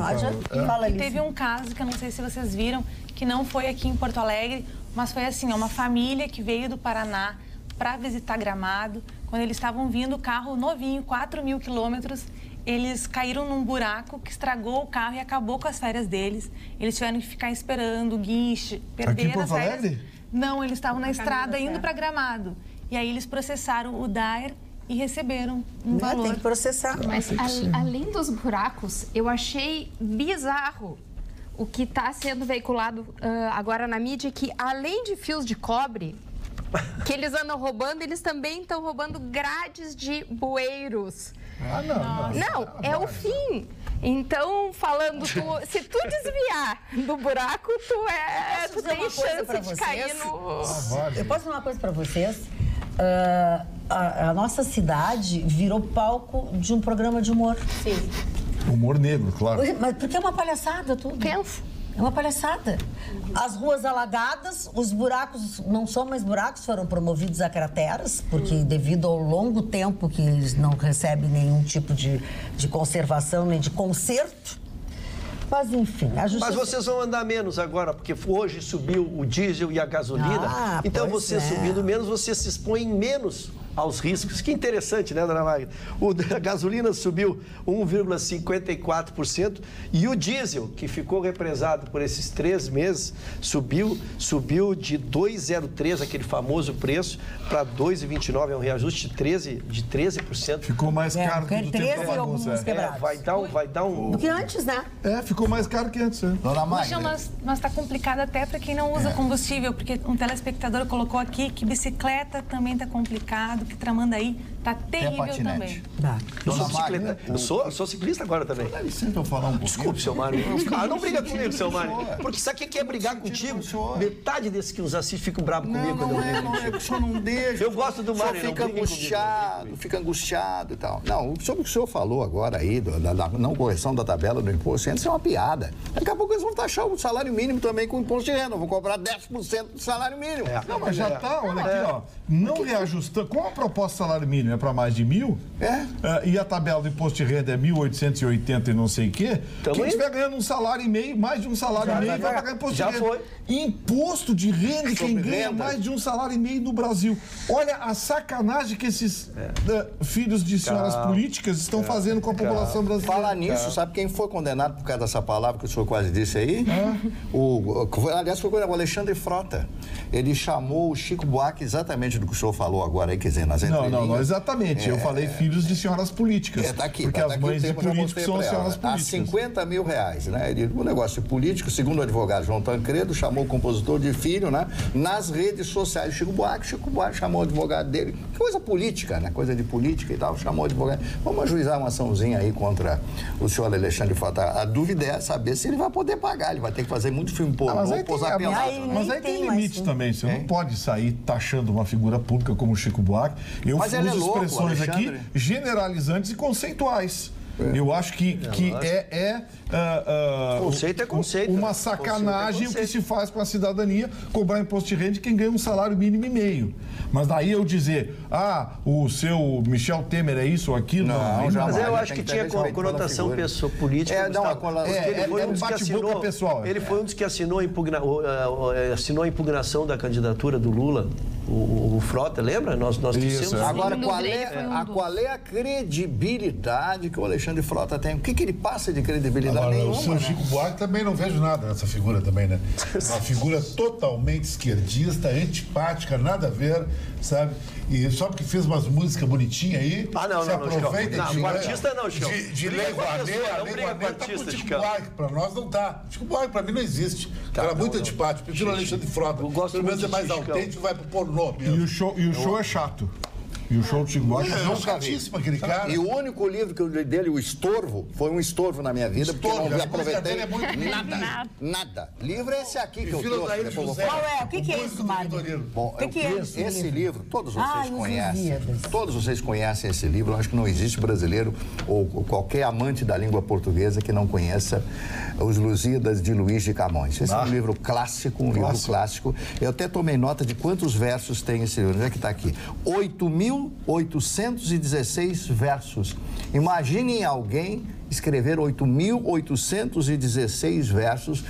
Teve um caso que eu não sei se vocês viram, que não foi aqui em Porto Alegre, mas foi assim, uma família que veio do Paraná para visitar Gramado, quando eles estavam vindo, o carro novinho, 4.000 quilômetros, eles caíram num buraco que estragou o carro e acabou com as férias deles. Eles tiveram que ficar esperando o guinche, perderam as férias. Alegre? Não, eles estavam na estrada indo para Gramado. E aí eles processaram o DAER e receberam um valor. Tem que processar. Mas além dos buracos, eu achei bizarro o que está sendo veiculado agora na mídia, que além de fios de cobre que eles andam roubando, eles também estão roubando grades de bueiros. Não, é o fim. Então, falando, se tu desviar do buraco, tu tem chance de cair no... Eu posso falar uma coisa para vocês? A nossa cidade virou palco de um programa de humor. Sim. Humor negro, claro. Mas porque é uma palhaçada tudo. Pensa. É uma palhaçada. As ruas alagadas, os buracos não são mais buracos, foram promovidos a crateras, porque devido ao longo tempo que eles não recebem nenhum tipo de conservação nem de conserto. Mas, enfim, a justiça... Mas vocês vão andar menos agora, porque hoje subiu o diesel e a gasolina. Então, você subindo menos, você se expõe menos aos riscos. Que interessante, né, dona Magda? A gasolina subiu 1,54% e o diesel, que ficou represado por esses 3 meses, subiu de 2,03, aquele famoso preço, para 2,29, é um reajuste de 13%. Ficou mais caro do que o 13 e alguns quebrados. Vai dar um... Do que antes, né? Ficou mais caro que antes. Dona Magda. Mas está complicado até para quem não usa combustível, porque um telespectador colocou aqui que bicicleta também está complicado, que Tramandaí está terrível também. Eu sou bicicleta. Eu sou ciclista agora também. Dá licença eu falar um pouquinho. Desculpe, seu Mário. Não briga comigo, seu Mário. Porque sabe o que é brigar contigo? Metade desses que nos assistem ficam bravos comigo quando eu brigo contigo. O senhor não deixa. Eu gosto do Mário. Fica angustiado e tal. Não, sobre o que o senhor falou agora aí, da não correção da tabela do imposto, isso é uma piada. Daqui a pouco eles vão taxar o salário mínimo também com imposto de renda. Vão cobrar 10% do salário mínimo. Não, mas já está, olha aqui, ó. Não reajustando. Com a proposta salário mínimo é para mais de 1.000, e a tabela do imposto de renda é 1.880 e não sei o quê, quem estiver ganhando um salário e meio, mais de um salário e meio, vai pagar imposto de renda. Foi. Imposto de renda, quem ganha mais de um salário e meio no Brasil. Olha a sacanagem que esses filhos de senhoras políticas estão fazendo com a população brasileira. Falar nisso, sabe quem foi condenado por causa dessa palavra que o senhor quase disse aí? Aliás, foi o Alexandre Frota. Ele chamou o Chico Buarque exatamente do que o senhor falou agora aí, quer dizer, nas entrelinhas. Não, exatamente. Eu falei filhos de senhoras políticas. Tá aqui, porque as mães de políticos são as senhoras políticas. Há 50 mil reais, né? O negócio político, segundo o advogado João Tancredo, chamou o compositor de filho, né? Nas redes sociais. Chico Buarque chamou o advogado dele. Coisa política, né? Coisa de política e tal, chamou o advogado. Vamos ajuizar uma açãozinha aí contra o senhor Alexandre Frota. A dúvida é saber se ele vai poder pagar. Ele vai ter que fazer muito filme pornô, posar pelado. Mas aí tem limite também. Você não pode sair taxando uma figura pública como o Chico Buarque. Eu uso expressões aqui generalizantes e conceituais. Eu acho que conceito é conceito. Uma sacanagem o que se faz com a cidadania cobrar imposto de renda de quem ganha um salário mínimo e meio. Mas daí eu dizer, o seu Michel Temer é isso ou aquilo? Não, mas eu acho que tinha conotação pessoa política. Ele foi um dos que assinou a impugnação da candidatura do Lula. O Frota, lembra? Nós dissemos. Agora, qual é a credibilidade que o Alexandre Frota tem? O que ele passa de credibilidade nenhuma? O seu Chico Buarque também não vejo nada nessa figura também, né? Uma figura totalmente esquerdista, antipática, nada a ver, sabe? E só porque fez umas músicas bonitinhas aí, se aproveita de artista não, Chico. De Lei Rouanet, a Lei Rouanet tá com o Chico Buarque. Pra nós não tá. Chico Buarque pra mim não existe. Cara muito antipático. Prefiro o Alexandre Frota. Pelo menos é mais autêntico, vai pro pornô mesmo. E o show é chato. E o show do Chico Buarque é chatíssimo, aquele cara. E o único livro que eu li dele, O Estorvo, foi um estorvo na minha vida, porque eu não aproveitei nada. Livro é esse aqui que eu trouxe. Qual é? O que é isso, Mário? Bom, esse livro, todos vocês conhecem. Todos vocês conhecem esse livro. Eu acho que não existe brasileiro ou qualquer amante da língua portuguesa que não conheça Os Lusíadas de Luís de Camões. Esse é um livro clássico, livro clássico. Eu até tomei nota de quantos versos tem esse livro. Onde é que está aqui? 8.816 versos. Imaginem alguém escrever 8.816 versos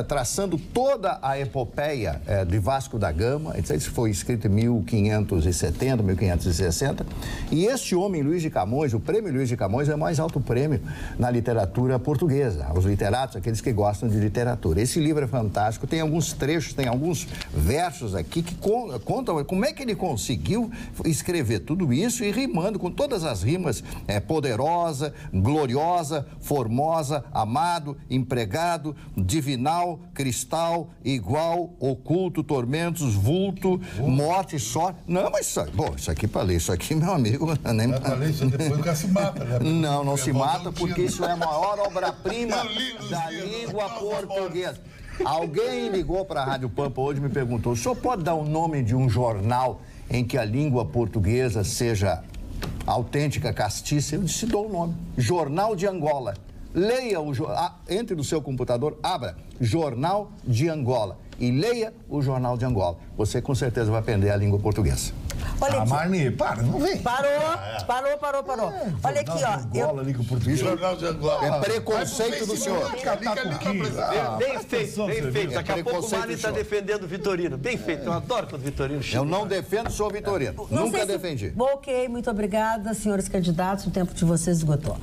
traçando toda a epopeia de Vasco da Gama. Isso foi escrito em 1570, 1560. E este homem, Luís de Camões, o prêmio Luís de Camões é o mais alto prêmio na literatura portuguesa. Os literatos, aqueles que gostam de literatura. Esse livro é fantástico, tem alguns trechos, tem alguns versos aqui que contam como é que ele conseguiu escrever tudo isso e rimando com todas as rimas, poderosa, gloriosa, formosa, amado, empregado, divinal, cristal, igual, oculto, tormentos, vulto, morte, sorte. Não, mas isso aqui para ler, isso aqui, meu amigo, nem para ler isso depois o cara se mata, né? Não se mata porque isso é a maior obra-prima da língua portuguesa. Alguém ligou para a Rádio Pampa hoje e me perguntou: o senhor pode dar o nome de um jornal em que a língua portuguesa seja autêntica, castiça? Eu disse: dou o nome. Jornal de Angola. Leia entre no seu computador, abra Jornal de Angola e leia o Jornal de Angola. Você com certeza vai aprender a língua portuguesa. Olha aqui. Marni, para, não vem. Parou. Olha aqui, ó. Angola, língua portuguesa. Jornal de Angola. É preconceito do senhor. Bem feito. Daqui a pouco o Marni está defendendo o Vitorino. Bem feito, eu adoro quando o Vitorino chega. Eu não defendo, sou Vitorino. Nunca defendi. Ok, muito obrigada, senhores candidatos. O tempo de vocês esgotou.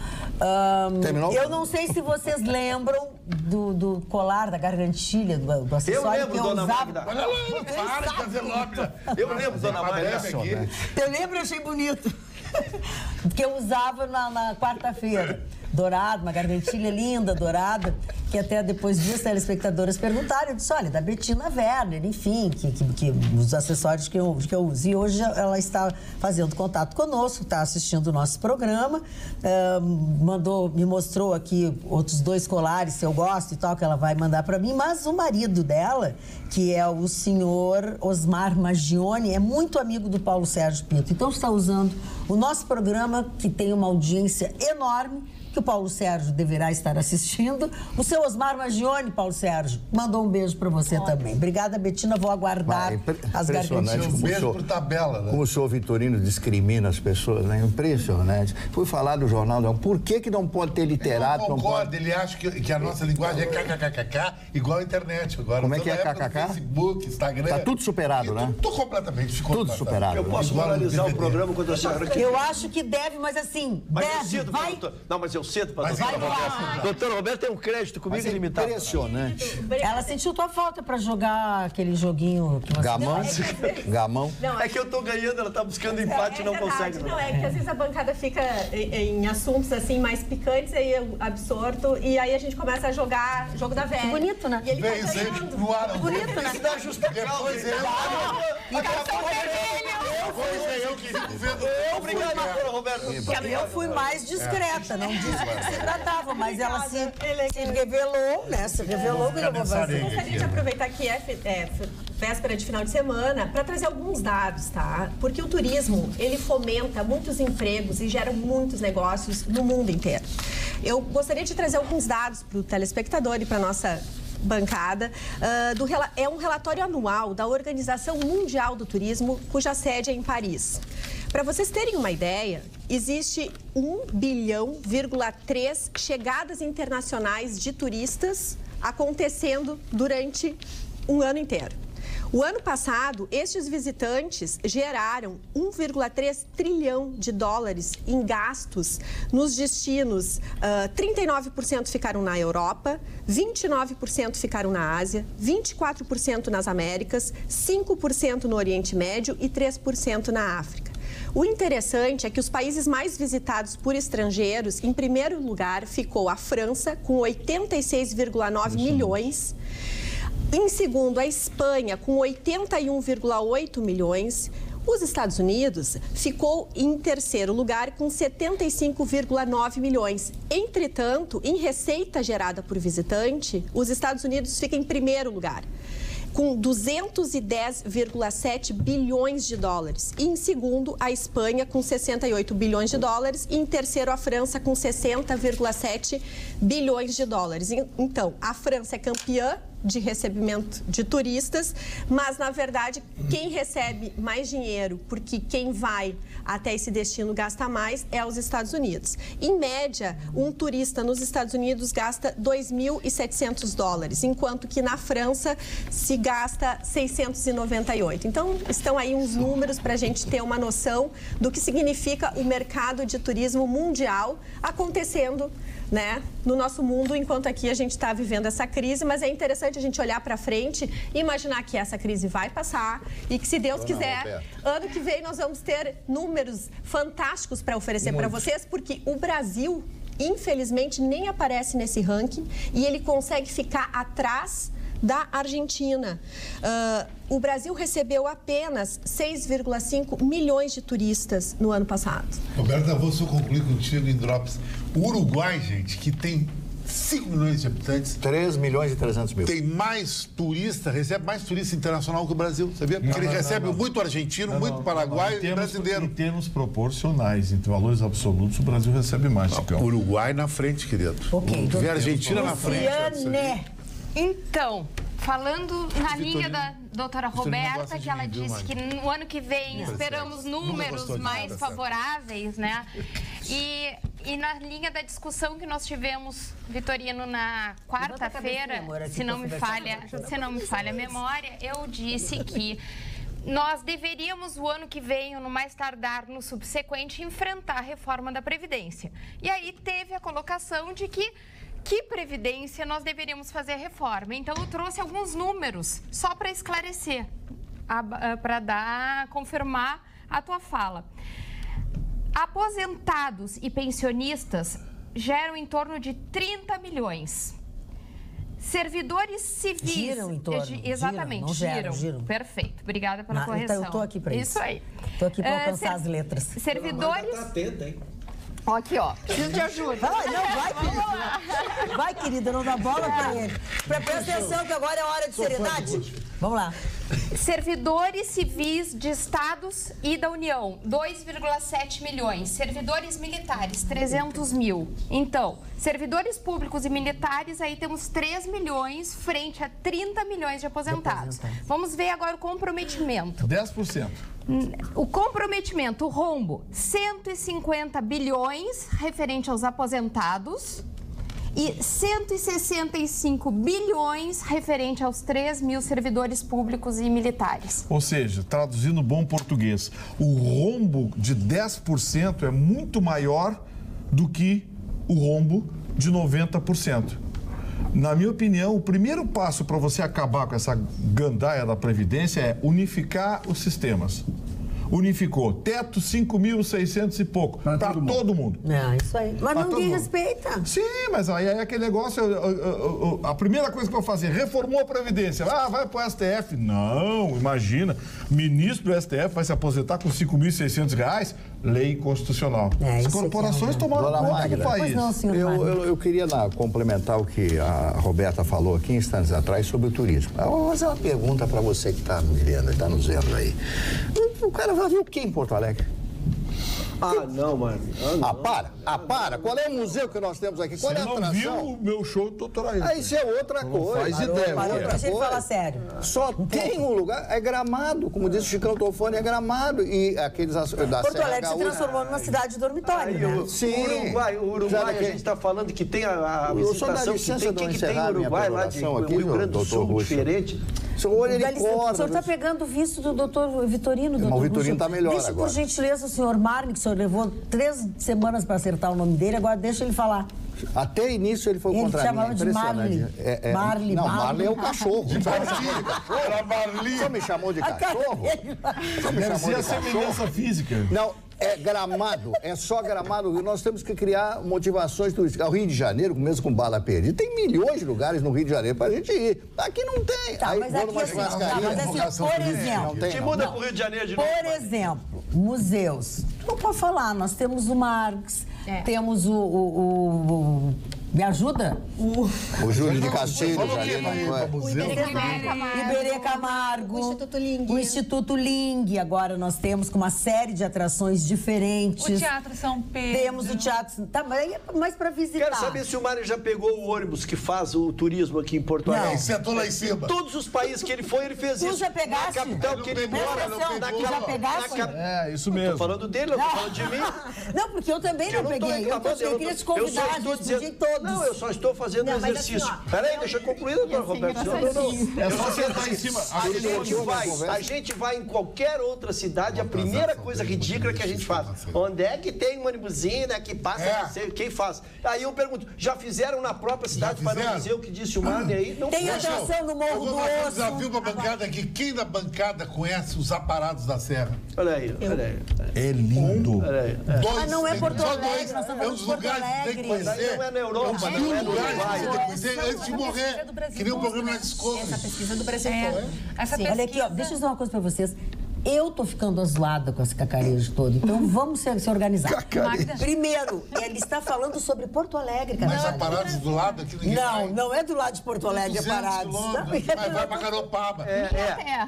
Terminou? Eu não sei se vocês lembram do colar, da gargantilha, do acessório que eu dona usava. Magda. Para de fazer lobby. Eu lembro, dona Magda. Eu lembro, eu achei bonito. Que eu usava na quarta-feira. Dourado, uma gargantilha linda, dourada, que até depois vi as telespectadoras perguntaram. Eu disse: olha, da Bettina Werner, enfim, que os acessórios que eu uso. E hoje ela está fazendo contato conosco, está assistindo o nosso programa, me mostrou aqui outros 2 colares, se eu gosto e tal, que ela vai mandar para mim. Mas o marido dela, que é o senhor Osmar Magione, é muito amigo do Paulo Sérgio Pinto. Então está usando o nosso programa, que tem uma audiência enorme, que o Paulo Sérgio deverá estar assistindo. O seu Osmar Magione, Paulo Sérgio, mandou um beijo para você também. Obrigada, Betina. Vou aguardar as gargantilhas. Um beijo por tabela, né? Como o senhor Vitorino discrimina as pessoas, né? Impressionante. Fui falar do jornal, não. Por que não pode ter literato? Ele não concorda, ele acha que a nossa linguagem é kkkk, igual a internet agora. Como é que é kkk? Facebook, Instagram. Tá tudo superado, né? Tô completamente tudo superado. Eu posso moralizar o programa quando a senhora quer. Eu acho que deve, mas assim, vai. Não, mas eu cedo para a doutora Roberta. Doutora Roberta tem um crédito comigo ilimitado. Impressionante. Ela sentiu tua falta para jogar aquele joguinho que você... Gamão. Não, é que eu tô ganhando, ela tá buscando empate e não consegue. Não, é que às vezes a bancada fica em assuntos assim mais picantes, aí eu absorto, e aí a gente começa a jogar jogo da velha. Bonito, né? E ele vai ganhando. Bonito, né? Dá justa causa. eu que fico vendo. Obrigado, doutora Roberta. Eu fui mais discreta, não disse que se tratava, mas ela se revelou, né? Se revelou o que eu vou fazer. Eu gostaria de aproveitar que é véspera de final de semana para trazer alguns dados, tá? Porque o turismo, ele fomenta muitos empregos e gera muitos negócios no mundo inteiro. Eu gostaria de trazer alguns dados para o telespectador e para a nossa bancada. É um relatório anual da Organização Mundial do Turismo, cuja sede é em Paris. Para vocês terem uma ideia, existe 1,3 bilhão chegadas internacionais de turistas acontecendo durante um ano inteiro. O ano passado, estes visitantes geraram 1,3 trilhão de dólares em gastos nos destinos. 39% ficaram na Europa, 29% ficaram na Ásia, 24% nas Américas, 5% no Oriente Médio e 3% na África. O interessante é que os países mais visitados por estrangeiros, em primeiro lugar, ficou a França, com 86,9 milhões. Em segundo, a Espanha, com 81,8 milhões. Os Estados Unidos ficou em terceiro lugar, com 75,9 milhões. Entretanto, em receita gerada por visitante, os Estados Unidos ficam em primeiro lugar, com 210,7 bilhões de dólares. E em segundo, a Espanha, com 68 bilhões de dólares. E em terceiro, a França, com 60,7 bilhões de dólares. Então, a França é campeã de recebimento de turistas, mas, na verdade, quem recebe mais dinheiro, porque quem vai até esse destino gasta mais, é os Estados Unidos. Em média, um turista nos Estados Unidos gasta $2.700, enquanto que na França se gasta 698. Então, estão aí uns números para a gente ter uma noção do que significa o mercado de turismo mundial acontecendo, né, no nosso mundo, enquanto aqui a gente está vivendo essa crise, mas é interessante a gente olhar para frente e imaginar que essa crise vai passar e que, se Deus quiser, ano que vem nós vamos ter números fantásticos para oferecer para vocês, porque o Brasil, infelizmente, nem aparece nesse ranking e ele consegue ficar atrás da Argentina. O Brasil recebeu apenas 6,5 milhões de turistas no ano passado. Roberta, eu vou só concluir contigo em drops. O Uruguai, gente, que tem 5 milhões de habitantes. 3 milhões e 300 mil. Tem mais turista, recebe mais turista internacional que o Brasil, sabia? Porque ele recebe muito argentino, muito paraguaio e brasileiro. Em termos proporcionais, entre valores absolutos, o Brasil recebe mais. O Uruguai na frente, querido. Ok. Vê a Argentina na frente. Então, falando na linha da doutora Roberta, que ela disse que no ano que vem esperamos números mais favoráveis, né? E na linha da discussão que nós tivemos, Vitorino, na quarta-feira, se não me falha a memória, eu disse que nós deveríamos, o ano que vem, ou no mais tardar, no subsequente, enfrentar a reforma da Previdência. E aí teve a colocação de que Previdência nós deveríamos fazer a reforma. Então, eu trouxe alguns números, só para esclarecer, para confirmar a tua fala. Aposentados e pensionistas geram em torno de 30 milhões. Servidores civis... Giram em torno. Exatamente, giram. Perfeito. Obrigada pela correção. Então, eu estou aqui para isso. Isso aí. Estou aqui para alcançar as letras. Servidores... Tá atenta, hein? Aqui, ó. Preciso de ajuda. Vai, querida. Vai, querida, não dá bola para ele. Presta atenção que agora é hora de seriedade. Vamos lá. Servidores civis de estados e da União, 2,7 milhões. Servidores militares, 300 mil. Então, servidores públicos e militares, aí temos 3 milhões frente a 30 milhões de aposentados. Vamos ver agora o comprometimento. 10%. O comprometimento, o rombo, 150 bilhões referente aos aposentados e 165 bilhões referente aos 3 mil servidores públicos e militares. Ou seja, traduzindo bom português, o rombo de 10% é muito maior do que o rombo de 90%. Na minha opinião, o primeiro passo para você acabar com essa gandaia da Previdência é unificar os sistemas. Unificou. Teto 5.600 e pouco. Para todo mundo. É, isso aí. Mas ninguém respeita. Sim, mas aí é aquele negócio... a primeira coisa que eu vou fazer, reformou a Previdência. Vai pro STF. Não, imagina. Ministro do STF vai se aposentar com R$5.600? Lei inconstitucional. As corporações tomaram conta do país. Não, eu queria complementar o que a Roberta falou aqui instantes atrás sobre o turismo. Eu vou fazer uma pergunta para você que está nos vendo aí. O cara vai ver o que em Porto Alegre? Não, mano. Para. Qual é o museu que nós temos aqui? Qual é a atração? Você não viu o meu show do Dr. Ailton? Isso é outra coisa. Faz ideia. Pra gente falar sério. Só tem um lugar, é Gramado. Como disse o Chicão Tofone, é Gramado. E aqueles da Porto Alegre se transformou numa cidade de dormitório, né? Sim. O Uruguai, a gente está falando que tem a visitação que tem. O que tem no Uruguai lá de Rio Grande do Sul, diferente. O senhor está pegando o visto do doutor Vitorino, doutor. O Vitorino está melhor deixa, agora. Por gentileza, o senhor Marley, que o senhor levou 3 semanas para acertar o nome dele, agora deixa ele falar. Até início ele foi contra mim. Ele chamava de Marley. Marley é o cachorro. Era Marley. Você me chamou de cachorro? Deve ser a semelhança física. Não, é Gramado. É só Gramado. Nós temos que criar motivações turísticas. O Rio de Janeiro, mesmo com bala perdida, tem milhões de lugares no Rio de Janeiro para a gente ir. Aqui não tem. Tá, mas aqui por exemplo... Te muda para o Rio de Janeiro de novo. Por exemplo, museus. Não pode falar, nós temos o Marx, temos o Me ajuda? O Júlio de Castilhos ali, O Iberê Camargo. O Instituto Ling. O Instituto Ling. Agora nós temos com uma série de atrações diferentes. O Teatro São Pedro. Temos o Teatro... Tá, mas aí é mais para visitar. Quero saber se o Mário já pegou o ônibus que faz o turismo aqui em Porto Alegre. Não, sentou lá em cima. Todos os países que ele foi, ele fez isso. Tu já pegaste? Na capital que ele mora, Tu já pegaste? É, isso mesmo. Tô falando dele, eu tô falando de mim. Não, porque eu também não peguei. Eu queria te convidar, a gente podia ir todos. Não, eu só estou fazendo Não, mas exercício. assim, ó, Peraí, deixa eu concluir, doutor Roberto. É só sentar em cima. A gente vai em qualquer outra cidade, a primeira coisa ridícula que a gente faz. Onde é que tem um ônibusinho, né, que passa, não sei quem faz. Aí eu pergunto, já fizeram na própria cidade para não dizer o que disse o Marne aí? Não tem faz. atração no Morro do Eu vou fazer um Osso. desafio pra bancada aqui. Quem da bancada conhece os aparados da Serra? Olha aí, olha aí. É lindo. Olha aí. Mas não é Porto só Alegre, dois. nós estamos É um falando dos de Porto lugares que tem que Alegre. conhecer. Não é na Europa, É um não dos é no lugares que Uruguai. você tem que conhecer antes de morrer. Que nem o programa na Discovery. Essa pesquisa do Brasil É. todo. Essa Sim, pesquisa... olha aqui, ó, deixa eu dizer uma coisa pra vocês. Eu tô ficando azulada com esse cacarejo todo, então vamos se organizar. Magda. Primeiro, ele está falando sobre Porto Alegre, Mas cara. aparados do lado aqui ninguém vai. Não é do lado de Porto Alegre, é 200 parados. quilômetros, vai pra Garopaba.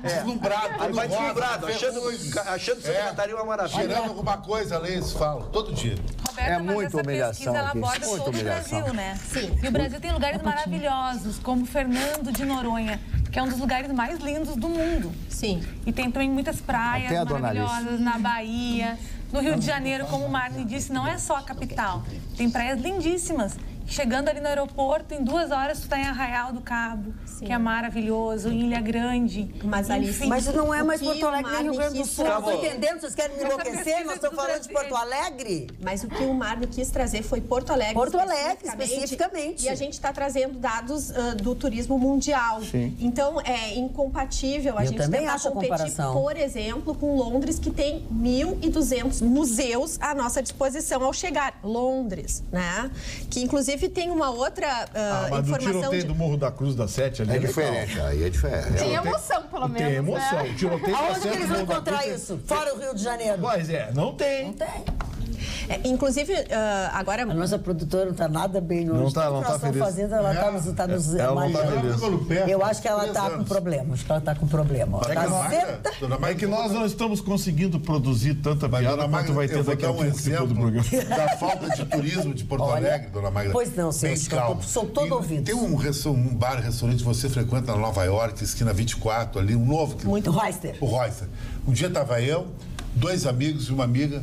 Deslumbrado, Aí todo vai rosa, deslumbrado, ferrugem. achando que Santa Catarina é uma maravilha. Cheirando alguma coisa ali, eles falam, todo dia. Roberta, É mas muita essa humilhação pesquisa ela aqui, aborda muita todo o humilhação. Brasil, né? Sim. E o Brasil tem lugares maravilhosos, como Fernando de Noronha, que é um dos lugares mais lindos do mundo. Sim. E tem também muitas praias Até a Dona Alice. maravilhosas na Bahia. No Rio de Janeiro, como o Marne disse, não é só a capital. Tem praias lindíssimas. Chegando ali no aeroporto, em 2 horas, tu tá em Arraial do Cabo, que é maravilhoso, em Ilha Grande. Mas, Alice, Mas não é mais o que Porto Alegre nem o Rio Grande do Marne Sul. Não tô Acabou. entendendo, vocês querem me enlouquecer? Nós estamos falando de Porto Alegre? Mas o que o Marne quis trazer foi Porto Alegre. Porto Alegre, especificamente. E a gente está trazendo dados do turismo mundial. Sim. Então, é incompatível a Eu gente também tentar acho a competir, comparação. por exemplo, com Londres, que tem 1.200 museus à nossa disposição ao chegar. Londres, né? Que, inclusive, tem uma outra Mas do informação tiroteio do Morro da Cruz da Sete ali É legal. diferente, aí é diferente. Tem emoção, pelo menos, Tem emoção. né? O tiroteio da Aonde que Sete eles no vão Morro da encontrar Cruz isso? Fora o Rio de Janeiro? Pois é, não tem. Não tem. inclusive, agora... A nossa produtora não está nada bem hoje. Não tá, Tudo não que tá nós estamos feliz. fazendo, ela está nos ela não tá malhando. feliz. Eu acho que ela está com problema. Acho que ela está com problema. É que Tá nós- senta- É que nós não estamos conseguindo produzir tanta piada quanto vai ter eu vou daqui a dar um pouco depois do programa. exemplo da falta de turismo de Porto Olha, Alegre, dona Magda. pois não, senhor, Bem acho que eu calmo. sou todo E ouvidos. Tem um bar, restaurante que você frequenta na Nova York, esquina 24, ali, um novo. Muito Royster. O Royster. Um dia estava eu, 2 amigos e uma amiga,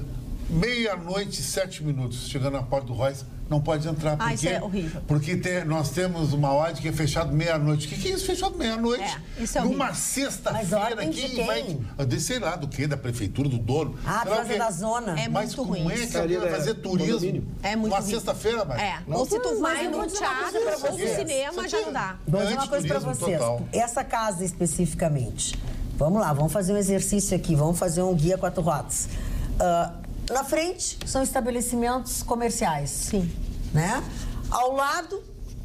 00:07, chegando na porta do Royster. Não pode entrar. Ah, isso é horrível. Porque nós temos uma ordem que é fechado meia-noite. O que é isso, fechado meia-noite? Isso é Numa horrível. Mas sexta-feira, ordem de quem quem? vai... Sei lá, do quê? Da prefeitura, do dono. Ah, Sei lá por causa o quê. da zona. É Mas muito como ruim. é que alguém vai fazer turismo condomínio. É muito numa ruim. sexta-feira, mas Ou se tu Mas vai eu vou no dizer uma coisa teatro pra ou no vocês. cinema, já não dá. Vou dizer uma coisa para Antiturismo vocês. total. Essa casa especificamente. Vamos lá, vamos fazer um exercício aqui. Vamos fazer um guia 4 rotas. Na frente são estabelecimentos comerciais. Sim. Né? Ao lado,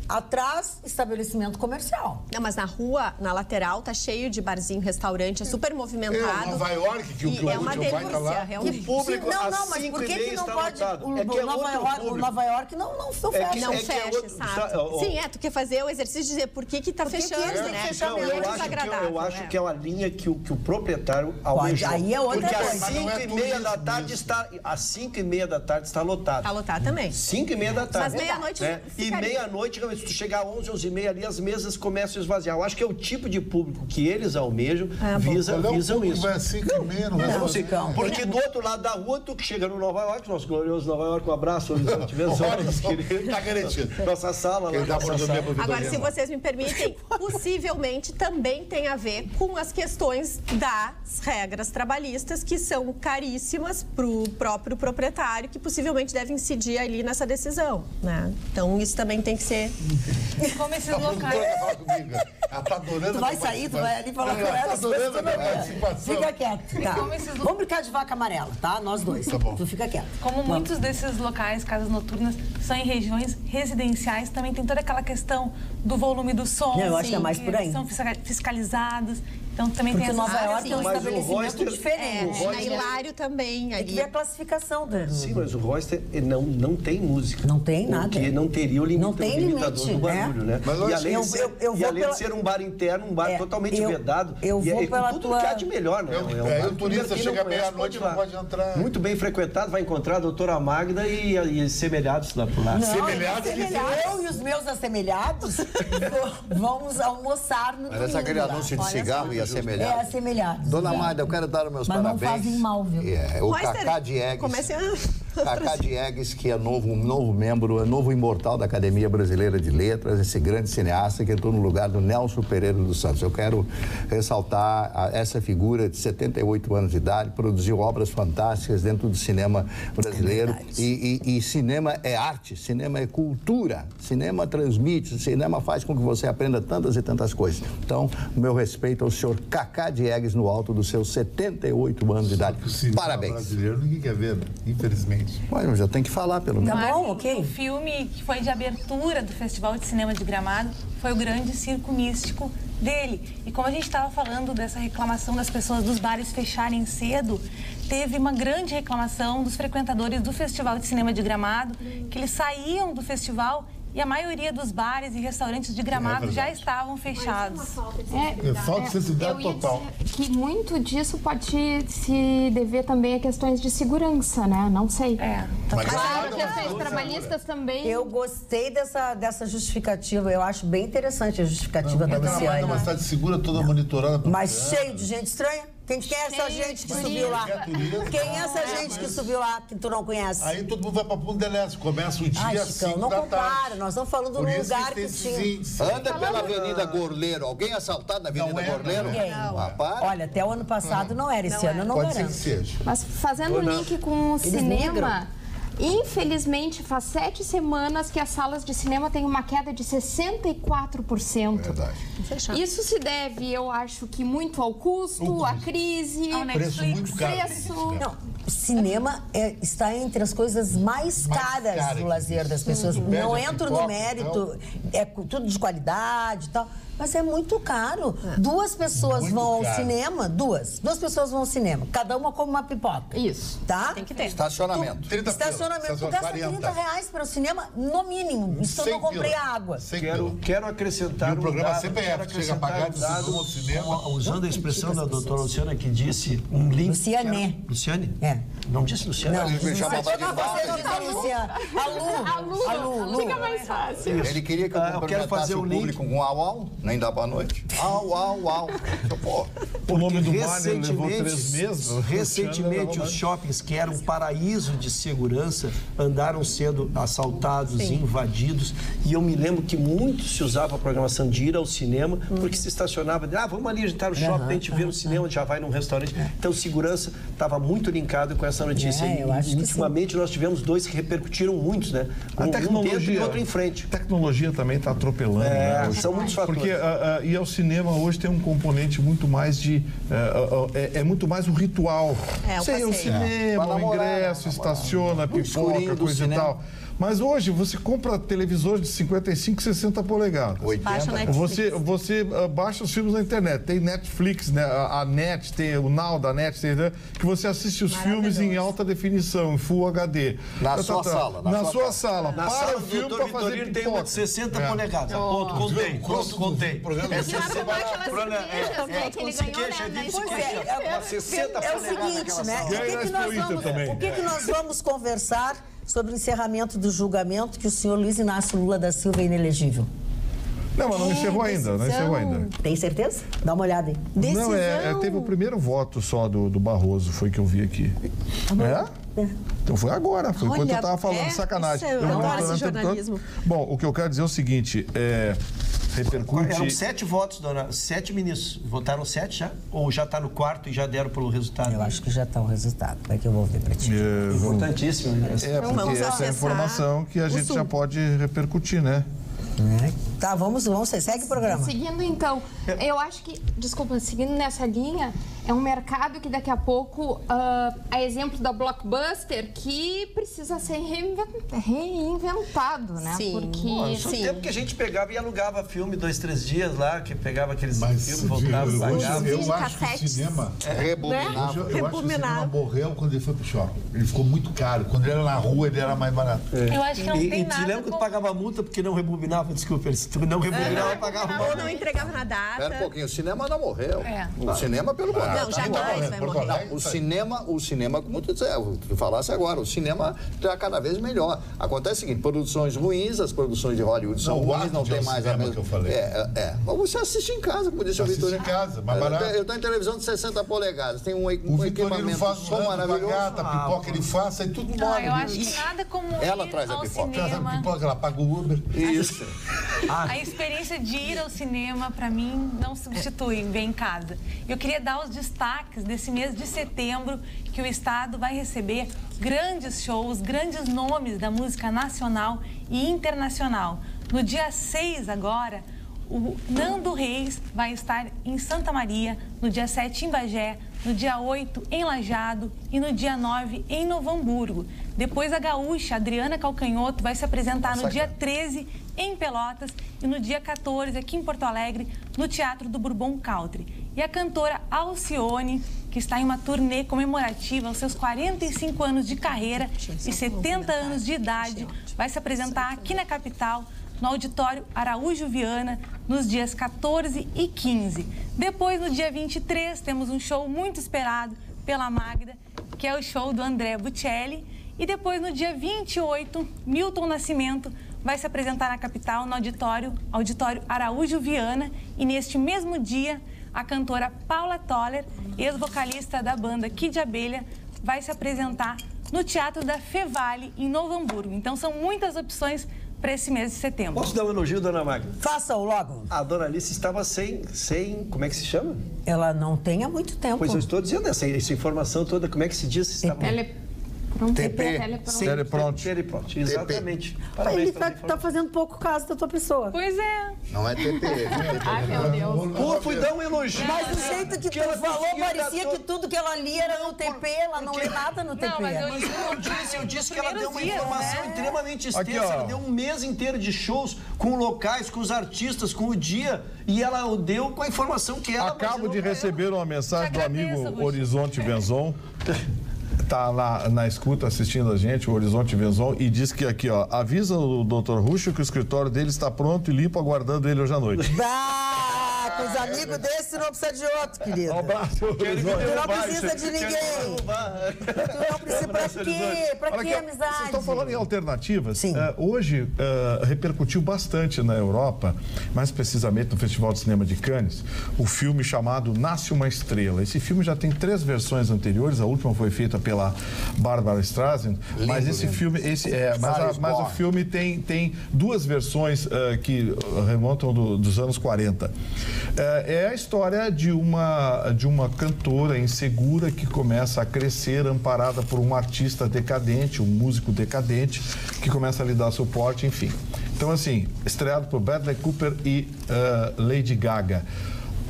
atrás, estabelecimento comercial. Não, mas na rua, na lateral, tá cheio de barzinho, restaurante, é super movimentado. Nova York, que o E é uma Putin vai delícia, estar lá. realmente. O público, Não, às não, mas por que 5:30 que não está pode... lotado. O É que é Nova outro York, o público. Nova York não fecha. Não é que é fecha, outro- sabe? Sim, tu quer fazer o exercício de dizer por que tá Por que que fechando, eles têm que né? fechar Não, mesmo? É eu desagradável. acho que é uma linha que o proprietário almejou. aí é outra Porque às coisa. Mas não é 5:30 da turismo tarde isso. às 5:30 está lotado. Tá lotado também. 5:30 da tarde. Mas meia-noite né? E ficaria. meia-noite, se tu chegar às 11, 11:30 ali, as mesas começam a esvaziar. Eu acho que é o tipo de público que eles almejam, visam isso. Vai assim que menos. Não, Não, assim, Chicão. porque do outro lado da rua, tu que chega no Nova York, nosso glorioso Nova York, um abraço, Horizonte Versões, querido. Tá garantido. Nossa sala Quem lá. dá nossa pra dormir sala. é pro Agora, se Vitorino. vocês me permitem, possivelmente também tem a ver com as questões das regras trabalhistas, que são caríssimas para o próprio proprietário, que possivelmente deve incidir ali nessa decisão, né? Então, isso também tem que ser... Como esses A produtora locais... quer falar comigo. Ela tá adorando. Tu vai a sair, tu vai ali falar com Ela ela. tá adorando a participação. Fica quieto, tá? como esses- Vamos brincar de vaca amarela, tá? Nós dois. Tá bom. Tu fica quieto. Como muitos desses locais, casas noturnas, são em regiões residenciais, também tem toda aquela questão do volume do som. Não, eu acho que é mais por aí. São fiscalizados. Então também Porque tem essa Nova York é um Mas o estabelecimento Royster- diferente. Na Hilário também. Tem que ver a classificação dele. Sim, mas o Royster não tem música. Não tem nada. Porque não teria o Não tem limitador limite, do barulho, né? Mas E além, de ser, eu vou além pela- de ser um bar interno, um bar totalmente vedado. eu e vou com pela tudo tua- que há de melhor, né? o turista chega meia-noite e não pode entrar. Muito bem frequentado, vai encontrar a doutora Magda e semelhados lá por lá. Semelhados que Eu e os meus assemelhados vamos almoçar no Parece domingo aquele lá. anúncio de Olha cigarro só. e assemelhado. É, assemelhados. Dona É. Magda, eu quero dar os meus Mas não parabéns. fazem mal, viu? O Royster, Cacá Diegues. comece a... Cacá Diegues, que é um novo membro, novo imortal da Academia Brasileira de Letras, esse grande cineasta que entrou no lugar do Nelson Pereira dos Santos. Eu quero ressaltar essa figura de 78 anos de idade, produziu obras fantásticas dentro do cinema brasileiro. E cinema é arte, cinema é cultura, cinema transmite, cinema faz com que você aprenda tantas e tantas coisas. Então, o meu respeito ao senhor Cacá Diegues no alto dos seus 78 anos de idade. O cinema Parabéns. brasileiro ninguém quer ver, né? Infelizmente. Mas já tem que falar, pelo menos. Tá bom, O ok. filme que foi de abertura do Festival de Cinema de Gramado foi o Grande Circo Místico dele. E como a gente estava falando dessa reclamação das pessoas dos bares fecharem cedo, teve uma grande reclamação dos frequentadores do Festival de Cinema de Gramado, que eles saíam do festival e a maioria dos bares e restaurantes de Gramado já estavam fechados. Falta de sensibilidade eu ia total. dizer que muito disso pode se dever também a questões de segurança, né? Não sei. Mas Claro, questões trabalhistas também. Eu gostei dessa justificativa. Eu acho bem interessante a justificativa da Gramado é uma Luciane. cidade segura, toda monitorada. por Mas criança. cheio de gente estranha. Quem é essa gente que subiu lá? Quem é essa gente que subiu lá que tu não conhece? Aí todo mundo vai pra Punta del Este, começa o dia Ai, às Chicão, 5 não da compara. tarde. Nós estamos falando Por num isso lugar tem que esses tinha... índices. Anda pela Avenida Gorleiro. Alguém assaltado na Avenida Não é, Gorleiro? Ninguém. Rapaz. Olha, até o ano passado não era. Esse ano eu não Pode ser que garanto. seja. Mas fazendo link com o cinema, infelizmente faz 7 semanas que as salas de cinema têm uma queda de 64%. Verdade. Isso se deve, eu acho que muito ao custo, à crise, Ao Preço muito caro. preço. Não, o cinema está entre as coisas mais caras caras do lazer das pessoas. Média, Não entro no pipoca, mérito, é tudo de qualidade e tal, mas é muito caro. Duas pessoas Muito vão ao caro. cinema, duas pessoas vão ao cinema, cada uma come uma pipoca. Isso. Tá? Tem que ter. Estacionamento. 30 Estacionamento, tu gasta 30 reais para o cinema, no mínimo. Isso eu não comprei água. Quero acrescentar E o programa dado, CPF quero chega a pagar acrescentar de cinema. usando a expressão da doutora Luciana, que disse um link... Luciane. Luciane? É. Não disse Luciane? Não, me chamava você de Bárbara. diz Luciana. Alu. Fica mais fácil. Ele queria que eu Eu quero cumprimentasse fazer o um link. público com au-au, nem dá boa noite. Au. Pô, O nome do bar né, levou 3 meses. Recentemente, os shoppings, que eram um paraíso de segurança, andaram sendo assaltados, invadidos. E eu me lembro que muito se usava a programação de ir ao cinema, porque se estacionava, vamos ali, a gente está no shopping, a gente vê no cinema, já vai num restaurante. Então, segurança estava muito linkado com essa notícia. Eu acho que ultimamente, nós tivemos 2 que repercutiram muito, né? A Um dentro tecnologia, e outro em frente. A tecnologia também está atropelando. né, hoje. São muitos fatores. Porque ir ao cinema hoje tem um componente muito mais de... é muito mais um ritual. É, o Você ir ao passeio. cinema, Vai o namorar, ingresso, estaciona, pipoca, escurinho do coisa e cinema. tal. Mas hoje você compra televisores de 55, 60 polegadas. 80. Baixa o Netflix. Você baixa os filmes na internet. Tem Netflix, né? A Net, tem o Now da Net, tem, né? Que você assiste os filmes em alta definição, em Full HD. Na sua sala, Na na sua sua sala. Na Para sala o do filme Dr. para fazer Vitorino tem pipoca. uma de 60 polegadas. Ponto, contei. É 60 o seguinte, né? O que nós vamos conversar sobre o encerramento do julgamento que o senhor Luiz Inácio Lula da Silva é inelegível? Não, mas não encerrou ainda, não encerrou ainda. Tem certeza? Dá uma olhada aí. Não, teve o primeiro voto só do Barroso, foi que eu vi aqui. Então foi agora, foi enquanto eu tava falando, sacanagem. Eu não adoro tô esse falando o tempo todo. jornalismo. Bom, o que eu quero dizer é o seguinte, repercute... Eram 7 votos, dona. 7 ministros. Votaram 7 já? Ou já está no quarto e já deram pelo resultado? Eu acho que já está o resultado. Vai que eu vou ver para ti. Importantíssimo, né? porque vamos essa é a acessar informação que a o gente Sul. já pode repercutir, né? Tá, vamos, segue o programa. Seguindo então, eu acho que, desculpa, seguindo nessa linha, é um mercado que daqui a pouco, a exemplo da Blockbuster, que precisa ser reinventado, né? Sim. Porque... Só tempo que a gente pegava e alugava filme 2, 3 dias lá, que pegava aqueles filmes, voltava, pagava. Eu acho que o cinema... Rebobinava. Eu acho que o cinema morreu quando ele foi pro shopping. Ele ficou muito caro. Quando ele era na rua, ele era mais barato. Eu acho que não tem nada. Te lembra que tu pagava multa porque não rebobinava? Desculpa, se tu não rebobinava, pagava multa. Ou não entregava na data. Espera um pouinho, o cinema não morreu. O cinema, pelo contrário. Não, jamais vai morrer. Não, o cinema, como tu falasse agora, o cinema está cada vez melhor. Acontece o seguinte, produções ruins, as produções de Hollywood são ruins, não tem mais a mesma... que eu falei. Mas você assiste em casa, como disse o Vitor. Assiste em casa, mais barato. Eu estou em televisão de 60 polegadas, tem um equipamento som maravilhoso. A pipoca ele faz, aí tudo mora. Eu acho que nada como Ela ir traz a ao pipoca. Traz a cinema. pipoca, ela paga o Uber. Isso. A experiência de ir ao cinema, para mim, não substitui ver em casa. Eu queria dar os destaques desse mês de setembro, que o Estado vai receber grandes shows, grandes nomes da música nacional e internacional. No dia 6 agora, o Nando Reis vai estar em Santa Maria, no dia 7 em Bagé, no dia 8 em Lajeado e no dia 9 em Novo Hamburgo. Depois a gaúcha Adriana Calcanhoto vai se apresentar no dia 13 em Pelotas e no dia 14 aqui em Porto Alegre, no Teatro do Bourbon Country. E a cantora Alcione, que está em uma turnê comemorativa aos seus 45 anos de carreira e 70 anos de idade, vai se apresentar aqui na capital, no Auditório Araújo Viana, nos dias 14 e 15. Depois, no dia 23, temos um show muito esperado pela Magda, que é o show do André Bocelli. E depois, no dia 28, Milton Nascimento vai se apresentar na capital, no Auditório Araújo Viana. E neste mesmo dia, a cantora Paula Toller, ex-vocalista da banda Kid de Abelha, vai se apresentar no Teatro da Fevale, em Novo Hamburgo. Então, são muitas opções para esse mês de setembro. Posso dar um elogio, dona Magda? Faça-o logo. A dona Alice estava sem... Como é que se chama? Ela não tem há muito tempo. Pois eu estou dizendo essa informação toda, como é que se diz? Estava... Telepronte, exatamente. Ele tá fazendo pouco caso da tua pessoa. Pois é. Não é TP. Ai, meu Deus. Pô, fui dar um elogio. Mas do jeito que tu falou, parecia que tudo que ela lia era no TP, ela não lê nada no TP. Eu disse que ela deu uma informação extremamente extensa. Aqui, ó. Ela deu um mês inteiro de shows com locais, com os artistas, com o dia. E ela deu com a informação que ela... Acabo de receber uma mensagem do agradeço, amigo Agostinho. Horizonte Benzon. Tá lá na escuta assistindo a gente, o Horizonte Benzon, e diz que aqui, ó, avisa o Dr. Ruxo que o escritório dele está pronto e limpo, aguardando ele hoje à noite. Com os amigos desse não precisa de outro, querido. Um abraço, Horizonte. Tu não precisa de ninguém. Tu não precisa. Pra quê? Pra que amizade? Vocês estão falando em alternativas? Sim. Hoje repercutiu bastante na Europa, mais precisamente no Festival de Cinema de Cannes, o filme chamado Nasce uma Estrela. Esse filme já tem 3 versões anteriores, a última foi feita pela Barbara Streisand, mas esse filme, mas o filme tem 2 versões que remontam dos anos 40. É a história de uma cantora insegura que começa a crescer, amparada por um artista decadente, um músico decadente, que começa a lhe dar suporte, enfim. Então, assim, estreado por Bradley Cooper e Lady Gaga.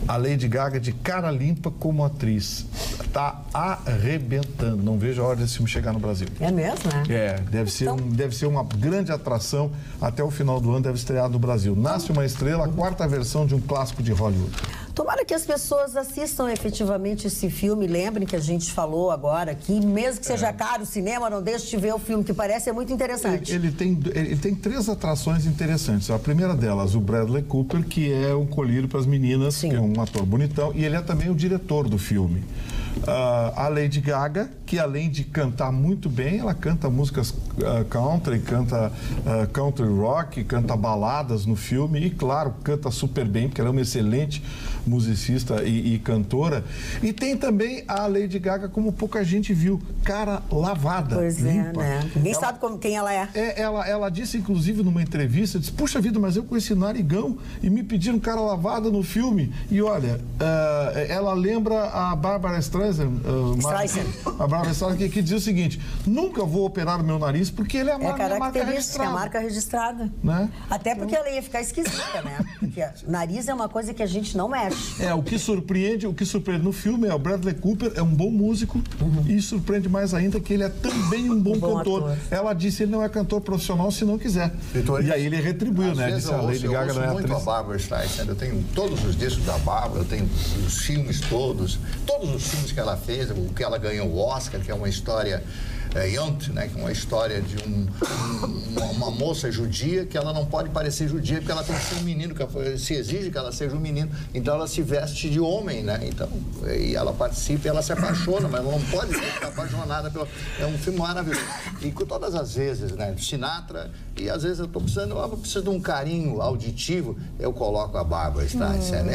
A Lady Gaga de cara limpa como atriz. Tá arrebentando. Não vejo a hora desse filme chegar no Brasil. É mesmo, né? Deve ser uma grande atração. Até o final do ano deve estrear no Brasil. Nasce uma Estrela, a 4ª versão de um clássico de Hollywood. Tomara que as pessoas assistam efetivamente esse filme. Lembrem que a gente falou agora aqui, mesmo que seja caro o cinema, não deixe de ver o filme, que parece muito interessante. Ele tem 3 atrações interessantes. A primeira delas, o Bradley Cooper, que é um colírio para as meninas, Sim. que é um ator bonitão, e ele é também o diretor do filme. A Lady Gaga, que além de cantar muito bem, ela canta músicas country, canta country rock, canta baladas no filme e, claro, canta super bem, porque ela é uma excelente musicista e cantora. E tem também a Lady Gaga, como pouca gente viu, cara lavada, Pois limpa. é, né? Ninguém sabe quem ela é. Ela disse, inclusive, numa entrevista, disse, puxa vida, mas eu conheci narigão e me pediram cara lavada no filme. E olha, ela lembra a Barbara Streisand Streisand, que diz o seguinte: nunca vou operar o meu nariz porque ele é a marca registrada. É a marca registrada. Né? Até porque ela ia ficar esquisita, né? Porque nariz é uma coisa que a gente não mexe. O que surpreende no filme é o Bradley Cooper é um bom músico e surpreende mais ainda que ele é também um bom cantor. Ator. Ela disse que ele não é cantor profissional se não quiser. E aí ele retribuiu, né? Disse a Lady Gaga não é atriz. Eu ouço muito a Barbra Streisand, eu tenho todos os discos da Barbra, eu tenho os filmes todos os filmes que ela fez, o que ela ganhou o Oscar, que é uma história Yont, né, que é uma história de uma moça judia que ela não pode parecer judia porque ela tem que ser um menino, que se exige que ela seja um menino, então ela se veste de homem, né? Então, e ela participa e ela se apaixona, mas ela não pode ficar apaixonada pelo... É um filme maravilhoso. E todas as vezes, né, Sinatra, e às vezes eu preciso de um carinho auditivo, eu coloco a Barbra Streisand.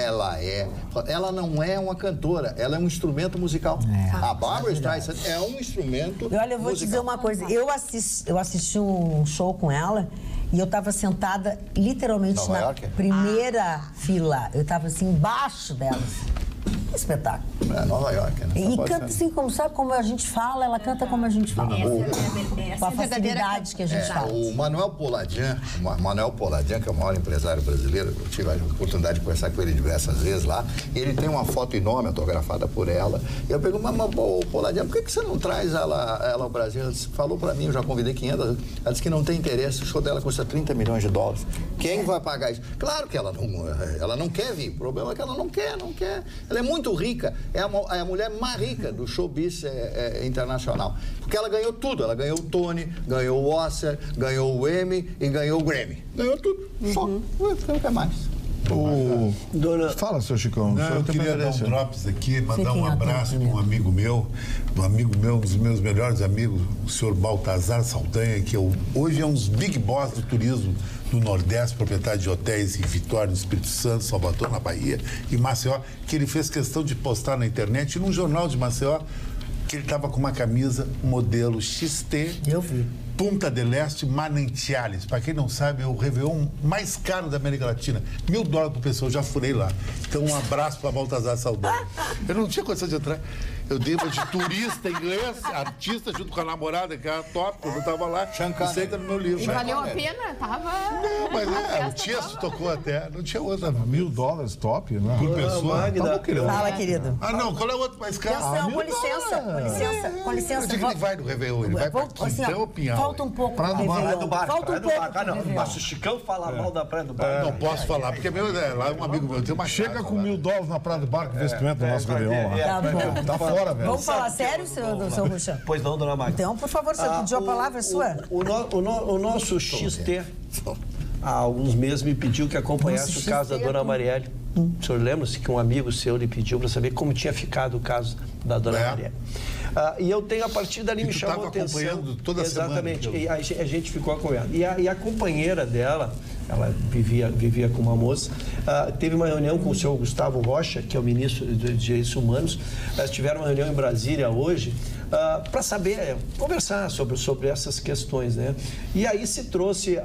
Ela não é uma cantora, ela é um instrumento musical. A Barbra Streisand é um instrumento musical. Olha, eu vou te dizer uma coisa, eu assisti um show com ela e eu estava sentada literalmente na primeira fila. Eu estava assim, embaixo dela. Espetáculo. É Nova York, né? E canta assim, sabe como a gente fala, ela canta como a gente fala. Com a facilidade que a gente fala. O Manuel Poladian, que é o maior empresário brasileiro, eu tive a oportunidade de conversar com ele diversas vezes lá, e ele tem uma foto enorme autografada por ela. E eu pergunto, mas Poladian, por que você não traz ela ao Brasil? Ela falou pra mim, eu já convidei 500, ela disse que não tem interesse, o show dela custa $30 milhões. Quem vai pagar isso? Claro que ela não quer vir, o problema é que ela não quer. Ela é muito rica, é a mulher mais rica do showbiz internacional. Porque ela ganhou tudo, ela ganhou o Tony, ganhou o Oscar, ganhou o Emmy e ganhou o Grammy. Ganhou tudo, só, não quer mais. Fala, seu Chicão. Eu queria dar um drops aqui, mandar um abraço para um amigo meu, um dos meus melhores amigos, o senhor Baltazar Saldanha, que hoje é um dos big boss do turismo do Nordeste, proprietário de hotéis em Vitória, no Espírito Santo, Salvador, na Bahia e Maceió, que ele fez questão de postar na internet, num jornal de Maceió, que ele estava com uma camisa modelo XT. Eu vi. Punta del Este Manantiales. Para quem não sabe, é o Réveillon mais caro da América Latina. $1.000 por pessoa, eu já furei lá. Então, um abraço para Baltazar Saldanha. Eu não tinha condição de entrar. Eu dei uma de turista inglês, artista, junto com a namorada, que era top, quando eu estava lá. Você entra no meu livro. E valeu a pena? Não, mas o Tiesto tocou até. Não tinha outra. $1.000 top, né? Por pessoa. Fala, querido. Não, qual é o outro mais caro? Com licença. Eu digo que ele vai no Réveillon, ele vai para Quintão ou Pinhal. Falta um pouco Praia do Bar. Falta um pouco. Mas o Chicão fala mal da Praia do Bar. Não posso falar, porque lá é um amigo meu, tem uma chega com $1.000 na Praia do Bar, que investimento do nosso Réveillon lá. Tá bom. Tá fora, velho. Vamos falar sério, seu Ruxão? Pois não, dona Magda. Então, por favor, você pediu a palavra sua? O nosso XT, há alguns meses, me pediu que acompanhasse o caso da dona Marielle. O senhor lembra-se que um amigo seu lhe pediu para saber como tinha ficado o caso da dona Marielle? E eu tenho, a partir dali, me chamou a atenção. Acompanhando toda Exatamente. semana. Exatamente. A gente ficou acompanhando. E a companheira dela, ela vivia com uma moça, teve uma reunião com o senhor Gustavo Rocha, que é o ministro dos Direitos Humanos. Elas tiveram uma reunião em Brasília hoje para saber, conversar sobre essas questões, né? E aí se trouxe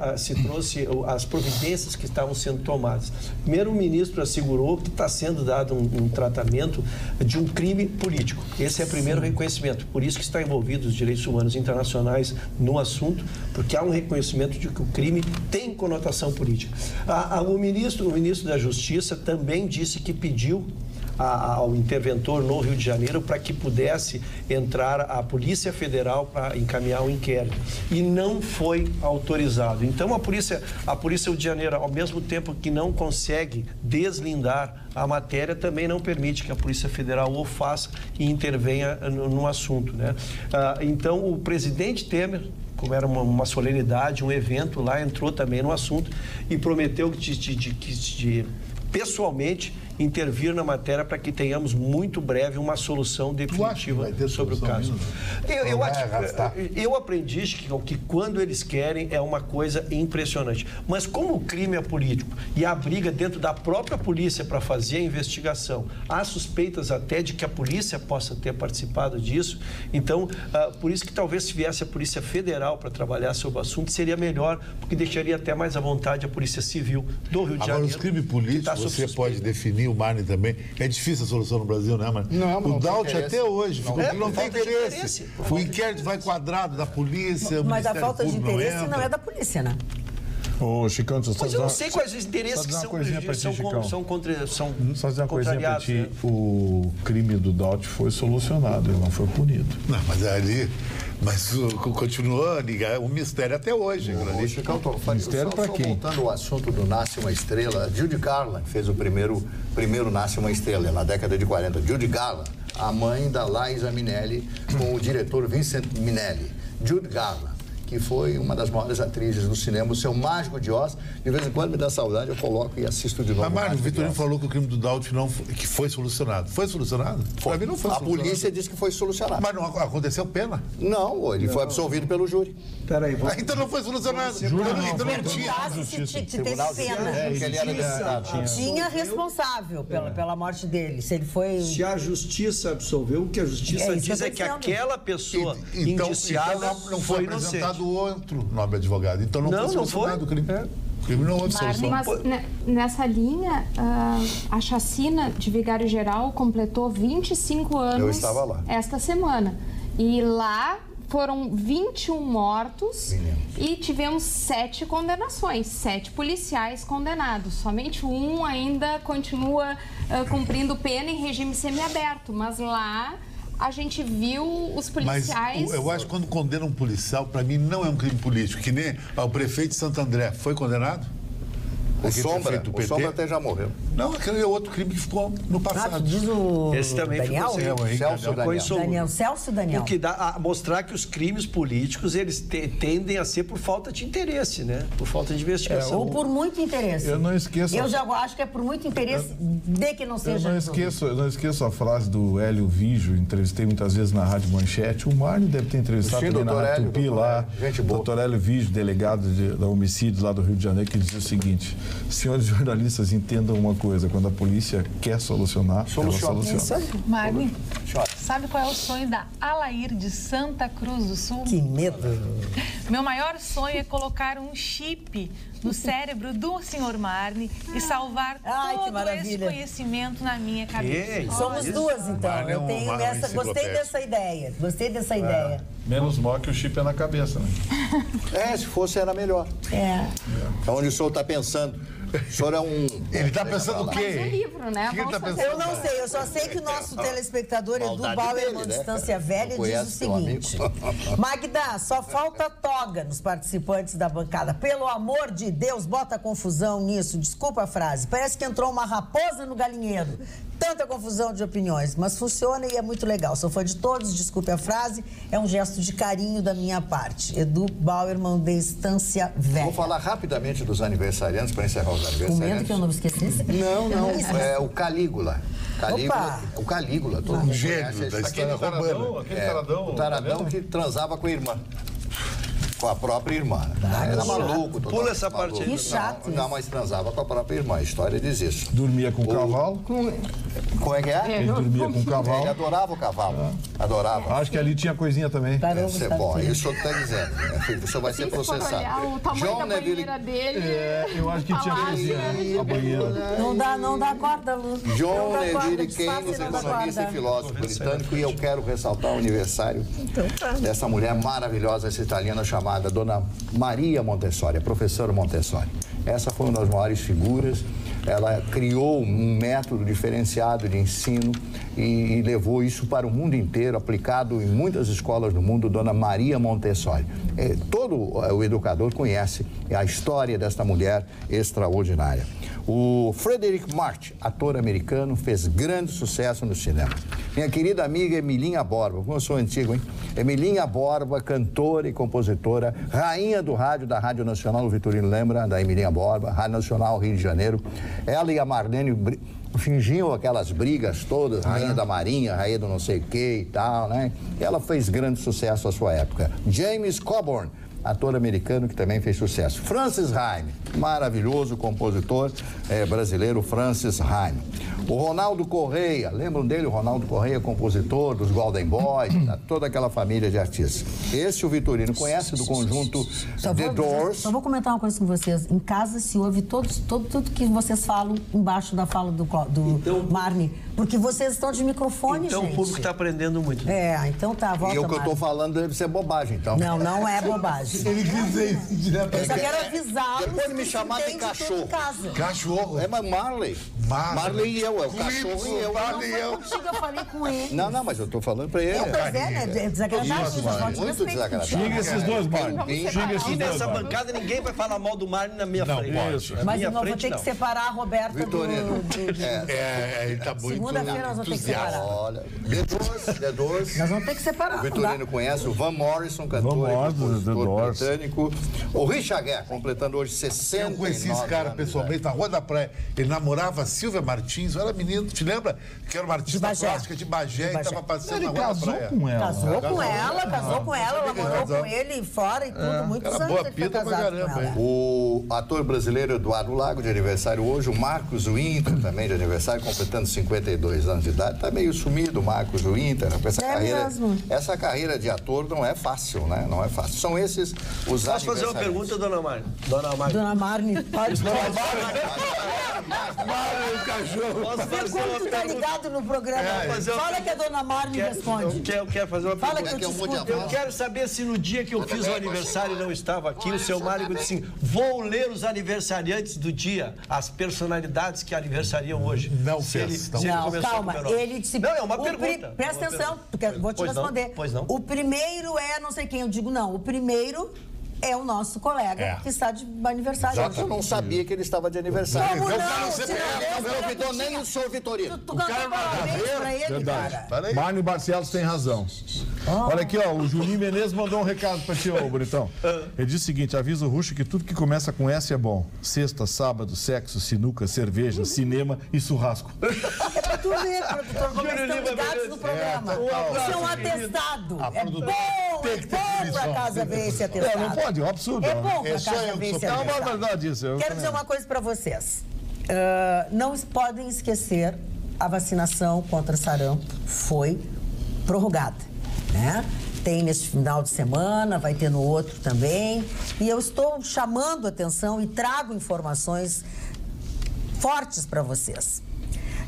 as providências que estavam sendo tomadas. Primeiro, o ministro assegurou que está sendo dado um tratamento de um crime político. Esse é o primeiro reconhecimento. Por isso que está envolvido os direitos humanos internacionais no assunto, porque há um reconhecimento de que o crime tem conotação política. O ministro da Justiça também disse que pediu ao interventor no Rio de Janeiro para que pudesse entrar a Polícia Federal para encaminhar um inquérito. E não foi autorizado. Então, a Polícia Rio de Janeiro, ao mesmo tempo que não consegue deslindar a matéria, também não permite que a Polícia Federal o faça e intervenha no assunto, né? Então, o presidente Temer, como era uma solenidade, um evento lá, entrou também no assunto e prometeu de pessoalmente intervir na matéria para que tenhamos muito breve uma solução definitiva sobre o caso. Eu aprendi que quando eles querem é uma coisa impressionante. Mas como o crime é político e a briga dentro da própria polícia para fazer a investigação, há suspeitas até de que a polícia possa ter participado disso, então, por isso que talvez se viesse a Polícia Federal para trabalhar sobre o assunto, seria melhor, porque deixaria até mais à vontade a Polícia Civil do Rio de Janeiro. Agora, os crimes políticos, você pode definir o Marne também. É difícil a solução no Brasil, né, Marne? Não o Daut até hoje não tem interesse. O inquérito vai quadrado da polícia, Mas a falta de Público interesse não é da polícia, né? Ô, Chicão, Mas eu não sei quais os interesses que só são dizer uma coisinha pra ti. né? O crime do Daut foi solucionado, ele não foi punido. Não, mas ali... Mas continuou a ligar um mistério até hoje. Chicão, mistério pra quem? Voltando ao assunto do Nasce uma Estrela, Judy Garland fez o primeiro Nasce uma Estrela, na década de 40. Judy Garland, a mãe da Liza Minnelli, com o diretor Vincent Minnelli. Judy Garland, que foi uma das maiores atrizes do cinema, o Seu Mágico de Oz. De vez em quando me dá saudade, eu coloco e assisto de novo. Mas, o Vitorino falou que o crime do Daut que foi solucionado. Foi solucionado? Pra mim não foi solucionado. A polícia disse que foi solucionado. Mas não aconteceu pena? Não, ele foi absolvido pelo júri. Peraí, então não foi solucionado. Então não tinha. Se teve pena. Tinha responsável pela morte dele. Se ele foi... Se a justiça absolveu, o que a justiça diz é que aquela pessoa indiciada não foi apresentado outro nome advogado. Então não foi solucionado o crime. O crime não houve solução. Mas nessa linha, a chacina de Vigário Geral completou 25 anos. Eu estava lá. Esta semana. E lá foram 21 mortos e tivemos 7 condenações, 7 policiais condenados. Somente um ainda continua cumprindo pena em regime semiaberto, mas lá a gente viu os policiais... Mas eu acho que quando condena um policial, para mim não é um crime político, que nem o prefeito de Santo André foi condenado? O Sombra até já morreu. Não, aquele é outro crime que ficou no passado. Diz o esse também Daniel? Celso Daniel. O que dá a mostrar que os crimes políticos, eles tendem a ser por falta de interesse, né? Por falta de investigação. Ou por muito interesse. Eu não esqueço... Eu já acho que é por muito interesse de que não seja... Eu não esqueço a frase do Hélio Vigio, entrevistei muitas vezes na Rádio Manchete. O Marne deve ter entrevistado também na Rádio Tupi lá. Doutor Hélio Vigio, delegado da homicídios lá do Rio de Janeiro, que dizia o seguinte: senhores jornalistas, entendam uma coisa, quando a polícia quer solucionar, ela soluciona. Marne, sabe qual é o sonho da Alair de Santa Cruz do Sul? Que medo! Meu maior sonho é colocar um chip no cérebro do senhor Marne e salvar todo esse conhecimento na minha cabeça. Somos duas, então. Eu tenho gostei dessa ideia. Gostei dessa ideia. Menos mal que o chip é na cabeça, né? Se fosse era melhor. É onde o senhor está pensando. O senhor é um... Ele está pensando o quê? Mas é livro, né? Eu não sei, eu só sei que o nosso telespectador Edu Bauerman, Distância Velha, diz o seguinte: Magda, só falta toga nos participantes da bancada. Pelo amor de Deus, bota confusão nisso. Desculpa a frase. Parece que entrou uma raposa no galinheiro. Tanta confusão de opiniões, mas funciona e é muito legal. Sou fã de todos, desculpe a frase, é um gesto de carinho da minha parte. Edu Bauerman, Distância Velha. Vou falar rapidamente dos aniversariantes, para encerrar os aniversariantes. Com medo que eu não esquecesse? Não, é o Calígula. O Calígula, todo mundo gênio da história romana. O taradão que transava com a irmã. Com a própria irmã. Era maluco. Pula essa parte aí. Que chato. Não, mas transava com a própria irmã. A história diz isso. Dormia com o cavalo. Como é que é? Ele dormia com o cavalo. Ele adorava o cavalo. Adorava. Acho que ali tinha coisinha também. Deve ser bom. Isso está dizendo. O senhor vai ser processado. O tamanho da banheira dele. Eu acho que tinha coisinha. A banheira. Não dá corda, Lu. John Neville Keynes, economista e filósofo britânico. E eu quero ressaltar o aniversário dessa mulher maravilhosa, essa italiana chamada Dona Maria Montessori, a professora Montessori. Essa foi uma das maiores figuras. Ela criou um método diferenciado de ensino e levou isso para o mundo inteiro, aplicado em muitas escolas do mundo. Dona Maria Montessori. Todo o educador conhece a história desta mulher extraordinária. O Frederick March, ator americano, fez grande sucesso no cinema. Minha querida amiga Emilinha Borba, como eu sou antigo, hein? Emilinha Borba, cantora e compositora, rainha do rádio da Rádio Nacional, o Vitorino lembra da Emilinha Borba, Rádio Nacional, Rio de Janeiro. Ela e a Marlene fingiam aquelas brigas todas, rainha da Marinha, rainha do não sei o que e tal, né? E ela fez grande sucesso à sua época. James Coburn, ator americano que também fez sucesso. Francis Haim, maravilhoso compositor brasileiro, Francis Haim. O Ronaldo Correia, lembram dele? O Ronaldo Correia, compositor dos Golden Boys, toda aquela família de artistas. Esse o Vitorino conhece do conjunto The Doors. Só vou comentar uma coisa com vocês. Em casa se ouve tudo que vocês falam embaixo da fala do Marne. Porque vocês estão de microfone, então, gente. Então o público está aprendendo muito. Então tá, volta, E o que eu estou falando deve ser bobagem, então. Não, não é bobagem. Ele quis dizer isso diretamente. Eu só quero avisá-los. Depois de me chamar de cachorro. Cachorro? É, mas Marley. Marley e eu, é o cachorro e eu. Marley e eu falei com ele. Não, mas eu estou falando para ele. Pois é desagradável. Muito desagradável. Xinga esses dois, Marley. Aqui nessa bancada ninguém vai falar mal do Marley na minha frente. Mas eu vou ter que separar a Roberta Vitorino. Ele tá muito segunda-feira nós vamos ter que separar. Olha, The Doors. Nós vamos ter que separar. O Vitorino conhece o Van Morrison, cantor e compositor britânico. O Richard Gere, completando hoje 69 Eu conheci esse cara pessoalmente na Rua da Praia. Ele namorava a Silvia Martins. Eu era menino, te lembra? Que era uma artista plástica de Bagé e estava passeando na Rua da Praia. Casou com ela, ela morou com ele fora e tudo. Muitos anos boa ele foi pita pra casado caramba, com ela. O ator brasileiro Eduardo Lago, de aniversário hoje. O Marcos Winter, também de aniversário, completando 52 anos de idade. Está meio sumido o Marcos Winter. Essa carreira de ator não é fácil, né? Não é fácil. São esses os Posso fazer uma pergunta, dona Marne? Dona Marne, pode. Marley, o cachorro. Posso fazer uma Quando tu tá ligado no programa, fala que a dona Marne responde. Eu quero fazer uma Fala pergunta. que eu te escuto. Eu quero saber se no dia que eu fiz o aniversário e não estava aqui, o seu Mário disse assim, vou ler os aniversariantes do dia, as personalidades que aniversariam hoje. Não fez. Não, calma, ele disse... Não, é uma pergunta. Presta atenção, porque vou te responder. Pois não. O primeiro é não sei quem, eu digo não, o primeiro... é o nosso colega que está de aniversário. Exato, eu não sabia que ele estava de aniversário. Como não? Eu não ouvidou nem o seu Vitorino. Tu cantou parabéns pra ele, cara. Marne Barcelos tem razão. Olha aqui, ó, o Juninho Menezes mandou um recado pra ti, ô bonitão. Ele diz o seguinte, avisa o Rucho que tudo que começa com S é bom. Sexta, sábado, sexo, sinuca, cerveja, cinema e churrasco. É pra tu ver, produtor, como estão ligados no programa. Isso é um atestado. É bom pra casa ver esse atestado. Não pode, é um absurdo. É bom pra casa ver esse atestado. É uma verdade isso. Quero dizer uma coisa pra vocês. Não podem esquecer, a vacinação contra sarampo foi prorrogada, né? Tem nesse final de semana, vai ter no outro também. E eu estou chamando a atenção e trago informações fortes para vocês.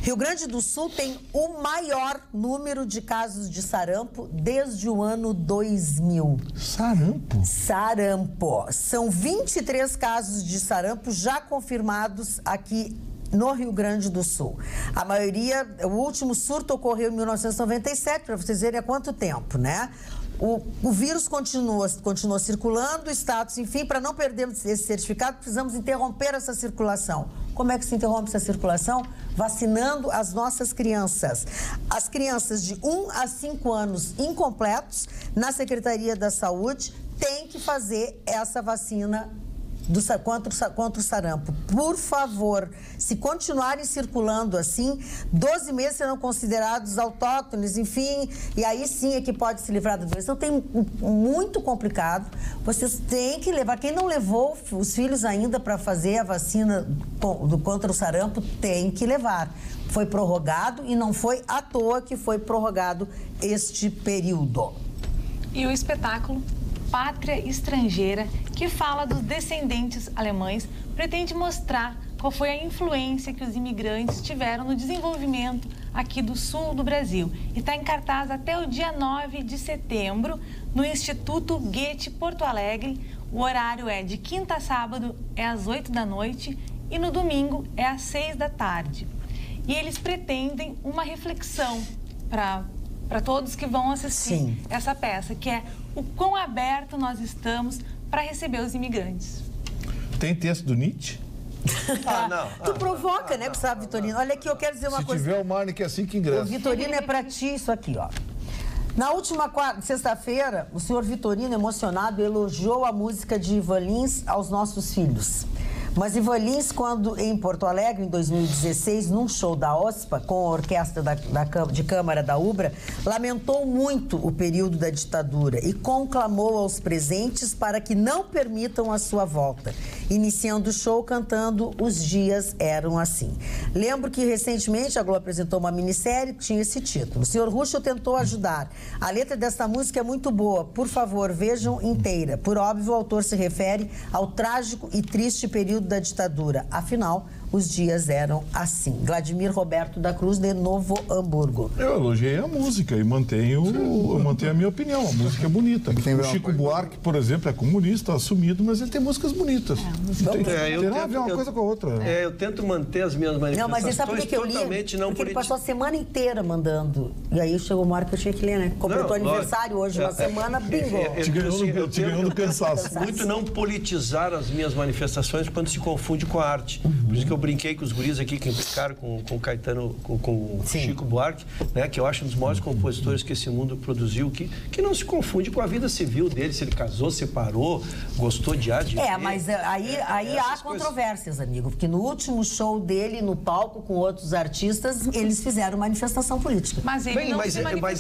Rio Grande do Sul tem o maior número de casos de sarampo desde o ano 2000. Sarampo? Sarampo. São 23 casos de sarampo já confirmados aqui no Rio Grande do Sul. A maioria, o último surto ocorreu em 1997, para vocês verem há quanto tempo, né? O vírus continua circulando, status, enfim, para não perdermos esse certificado, precisamos interromper essa circulação. Como é que se interrompe essa circulação? Vacinando as nossas crianças. As crianças de 1 a 5 anos incompletos, na Secretaria da Saúde, têm que fazer essa vacina contra o sarampo. Por favor, se continuarem circulando assim, 12 meses serão considerados autóctones, enfim, e aí sim é que pode se livrar da doença. Então tem muito complicado. Vocês têm que levar. Quem não levou os filhos ainda para fazer a vacina contra o sarampo, tem que levar. Foi prorrogado e não foi à toa que foi prorrogado este período. E o espetáculo Pátria Estrangeira, que fala dos descendentes alemães, pretende mostrar qual foi a influência que os imigrantes tiveram no desenvolvimento aqui do sul do Brasil. E está em cartaz até o dia 9 de setembro no Instituto Goethe Porto Alegre. O horário é de quinta a sábado, é às 8 da noite e no domingo é às 6 da tarde. E eles pretendem uma reflexão para todos que vão assistir essa peça, que é o quão aberto nós estamos para receber os imigrantes. Tem texto do Nietzsche? Tu provoca, né, sabe, Vitorino? Olha aqui, eu quero dizer uma coisa. Se tiver o Marne, que é assim que ingressa. O Vitorino é pra ti isso aqui, ó. Na última sexta-feira, o senhor Vitorino, emocionado, elogiou a música de Ivan Lins aos nossos filhos. Mas Ivan Lins, quando em Porto Alegre, em 2016, num show da OSPA, com a orquestra de câmara da UBRA, lamentou muito o período da ditadura e conclamou aos presentes para que não permitam a sua volta. iniciando o show cantando Os Dias Eram Assim. Lembro que recentemente a Globo apresentou uma minissérie que tinha esse título. O Sr. Ruschel tentou ajudar. A letra desta música é muito boa. Por favor, vejam inteira. Por óbvio, o autor se refere ao trágico e triste período da ditadura. Afinal, os dias eram assim. Vladimir Roberto da Cruz, de Novo Hamburgo. Eu elogiei a música e mantenho a minha opinião. A música é bonita. O Chico Buarque, por exemplo, é comunista, assumido, mas ele tem músicas bonitas. Tem nada a ver uma coisa com a outra. Eu tento manter as minhas manifestações. Não, mas você sabe por que eu li? Porque ele passou a semana inteira mandando. E aí chegou uma hora que eu tinha que ler, né? Completou aniversário hoje, uma semana, bingo. Te ganhou no cansaço. Muito não politizar as minhas manifestações quando se confunde com a arte. Por isso que eu brinquei com os guris aqui que implicaram com o Caetano, com o Chico Buarque, né, que eu acho um dos maiores compositores que esse mundo produziu, que não se confunde com a vida civil dele, se ele casou, separou, gostou de arte. Mas aí há controvérsias, amigo, porque no último show dele, no palco, com outros artistas, eles fizeram manifestação política. Mas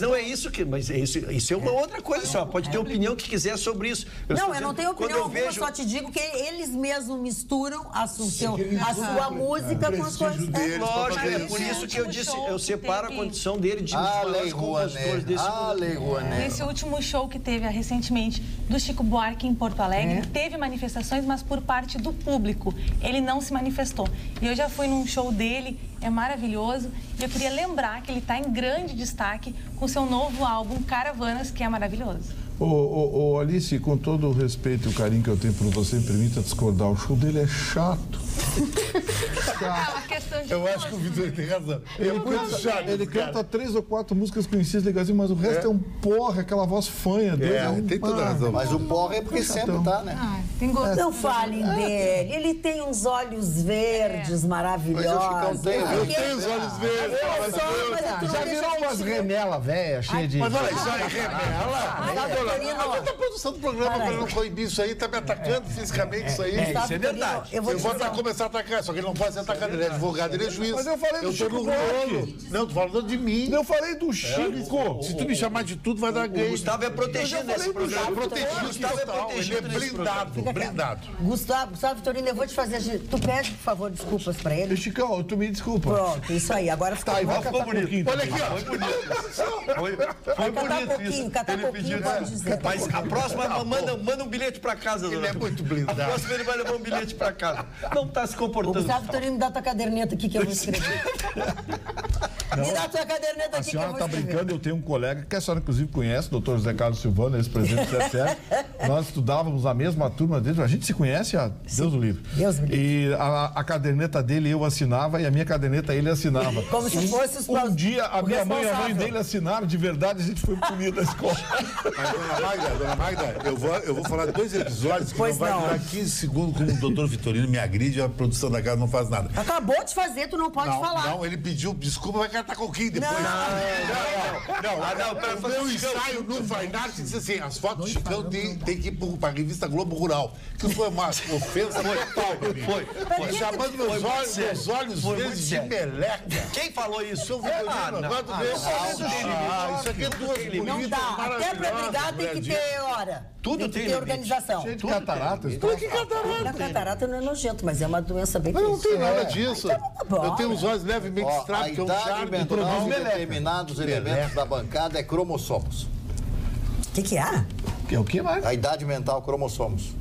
não é isso que... Mas isso é uma outra coisa só. Pode ter opinião que quiser sobre isso. Eu não tenho opinião alguma, só te digo que eles mesmos misturam a sua música com as coisas. Lógico, é por isso que eu disse, eu separo a condição dele de maiores compositores desse mundo. Nesse último show que teve recentemente do Chico Buarque em Porto Alegre, teve manifestações, mas por parte do público. Ele não se manifestou. E eu já fui num show dele, é maravilhoso. E eu queria lembrar que ele está em grande destaque com seu novo álbum, Caravanas, que é maravilhoso. Alice, com todo o respeito e o carinho que eu tenho por você, me permita discordar, o show dele é chato. Eu acho que o Vitor tem razão. Ele canta 3 ou 4 músicas conhecidas legalzinho, mas o resto é um porra, aquela voz fanha dele. Tem toda razão. Mas o porra é porque sempre tá, né? Não falem dele. Ele tem uns olhos verdes maravilhosos. Eu tenho os olhos verdes. Já virou umas remela velha, cheia de... Mas olha, isso é remela? A produção do programa, para não proibir isso aí, tá me atacando fisicamente isso aí. Isso é verdade. Eu vou começar a atacar, só que ele não pode ser atacado, ele é advogado, ele é juiz. Mas eu falei do Chico Buarque. Não, tô falando de mim. Eu falei do Chico. Se tu me chamar de tudo, vai dar gay. O Gustavo é protegido nesse programa. Ele é blindado. Gustavo Vitorino, eu vou te fazer... Tu pede, por favor, desculpas pra ele. Chicão, tu me desculpa. Pronto, isso aí. Agora ficou bonito. Olha aqui, ó. Foi bonito isso. Catar pouquinho, pode dizer. Mas a próxima, manda um bilhete pra casa, Ele é muito blindado. A próxima ele vai levar um bilhete pra casa. Não tá se comportando. Gustavo Vitorino, me dá tua caderneta aqui que eu vou escrever. Me dá tua caderneta aqui que eu vou escrever. A senhora tá brincando, eu tenho um colega que a senhora inclusive conhece, o Dr. José Carlos Silvano, ex-presidente do CSE. Nós estudávamos na mesma turma dele, a gente se conhece há Deus o livre. E a caderneta dele eu assinava e a minha caderneta ele assinava. Como se fosse os Um dia a minha mãe e a mãe dele assinaram, de verdade a gente foi punido na escola. Mas, dona Magda, eu vou falar 2 episódios que não vai durar 15 segundos como o doutor Vitorino me agride e a produção da casa não faz nada. Acabou de fazer, tu não pode falar. Não, ele pediu desculpa, vai catar coquinho depois. Não, o meu ensaio não vai nada, que diz assim, as fotos do Chicão tem que ir para a revista Globo Rural. Que foi uma ofensa total pra mim. Foi. Chamando meus olhos verdes de meleca. Quem falou isso? Eu isso aqui é 2 bonitas, não dá. Até pra brigar tem que ter hora. Tudo tem organização. Cheio de catarata. Catarata não é nojento, mas é uma doença bem triste. Mas não tem nada disso. Eu tenho os olhos levemente estrábicos, que é um charme. A idade mental de determinados elementos da bancada é cromossomos. O que é? O que mais? A idade mental, cromossomos.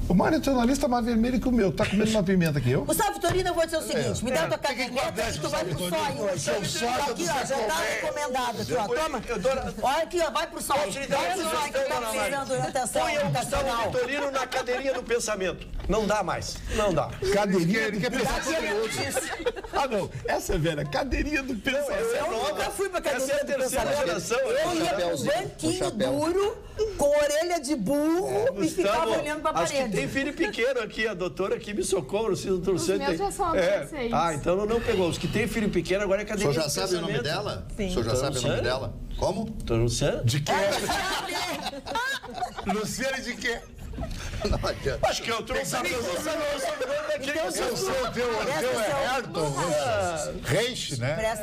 O Mário é mais vermelho que o meu. Tá comendo uma pimenta aqui, eu? Gustavo Vitorino, eu vou dizer o seguinte. Me dá tua caderneta e tu vai pro sonho hoje. Aqui, ó, já tá recomendado. Aqui, ó, toma. Olha aqui, ó, vai pro sonho. Vai pro sonho que tá precisando de atenção educacional. Gustavo Vitorino na cadeirinha do pensamento. Não dá mais. Não dá. Cadeirinha, ele quer pensar não. Essa é velha. Cadeirinha do pensamento. Eu nunca fui pra cadeirinha do pensamento. Geração. Eu ia com banquinho duro, com orelha de burro e ficava olhando pra parede. Tem filho pequeno aqui, a doutora aqui me socorro, o doutor Santos. Os meus já são adolescentes. Então não pegou. Os que tem filho pequeno agora é cadeirinha. O senhor já sabe o nome dela? Sim. O senhor já sabe o nome dela? Como? Doutor Luciano? De quê? Luciane de quê? Acho que tu não sabe o sobrenome daquele. Eu sei o teu é Ayrton Reich, né?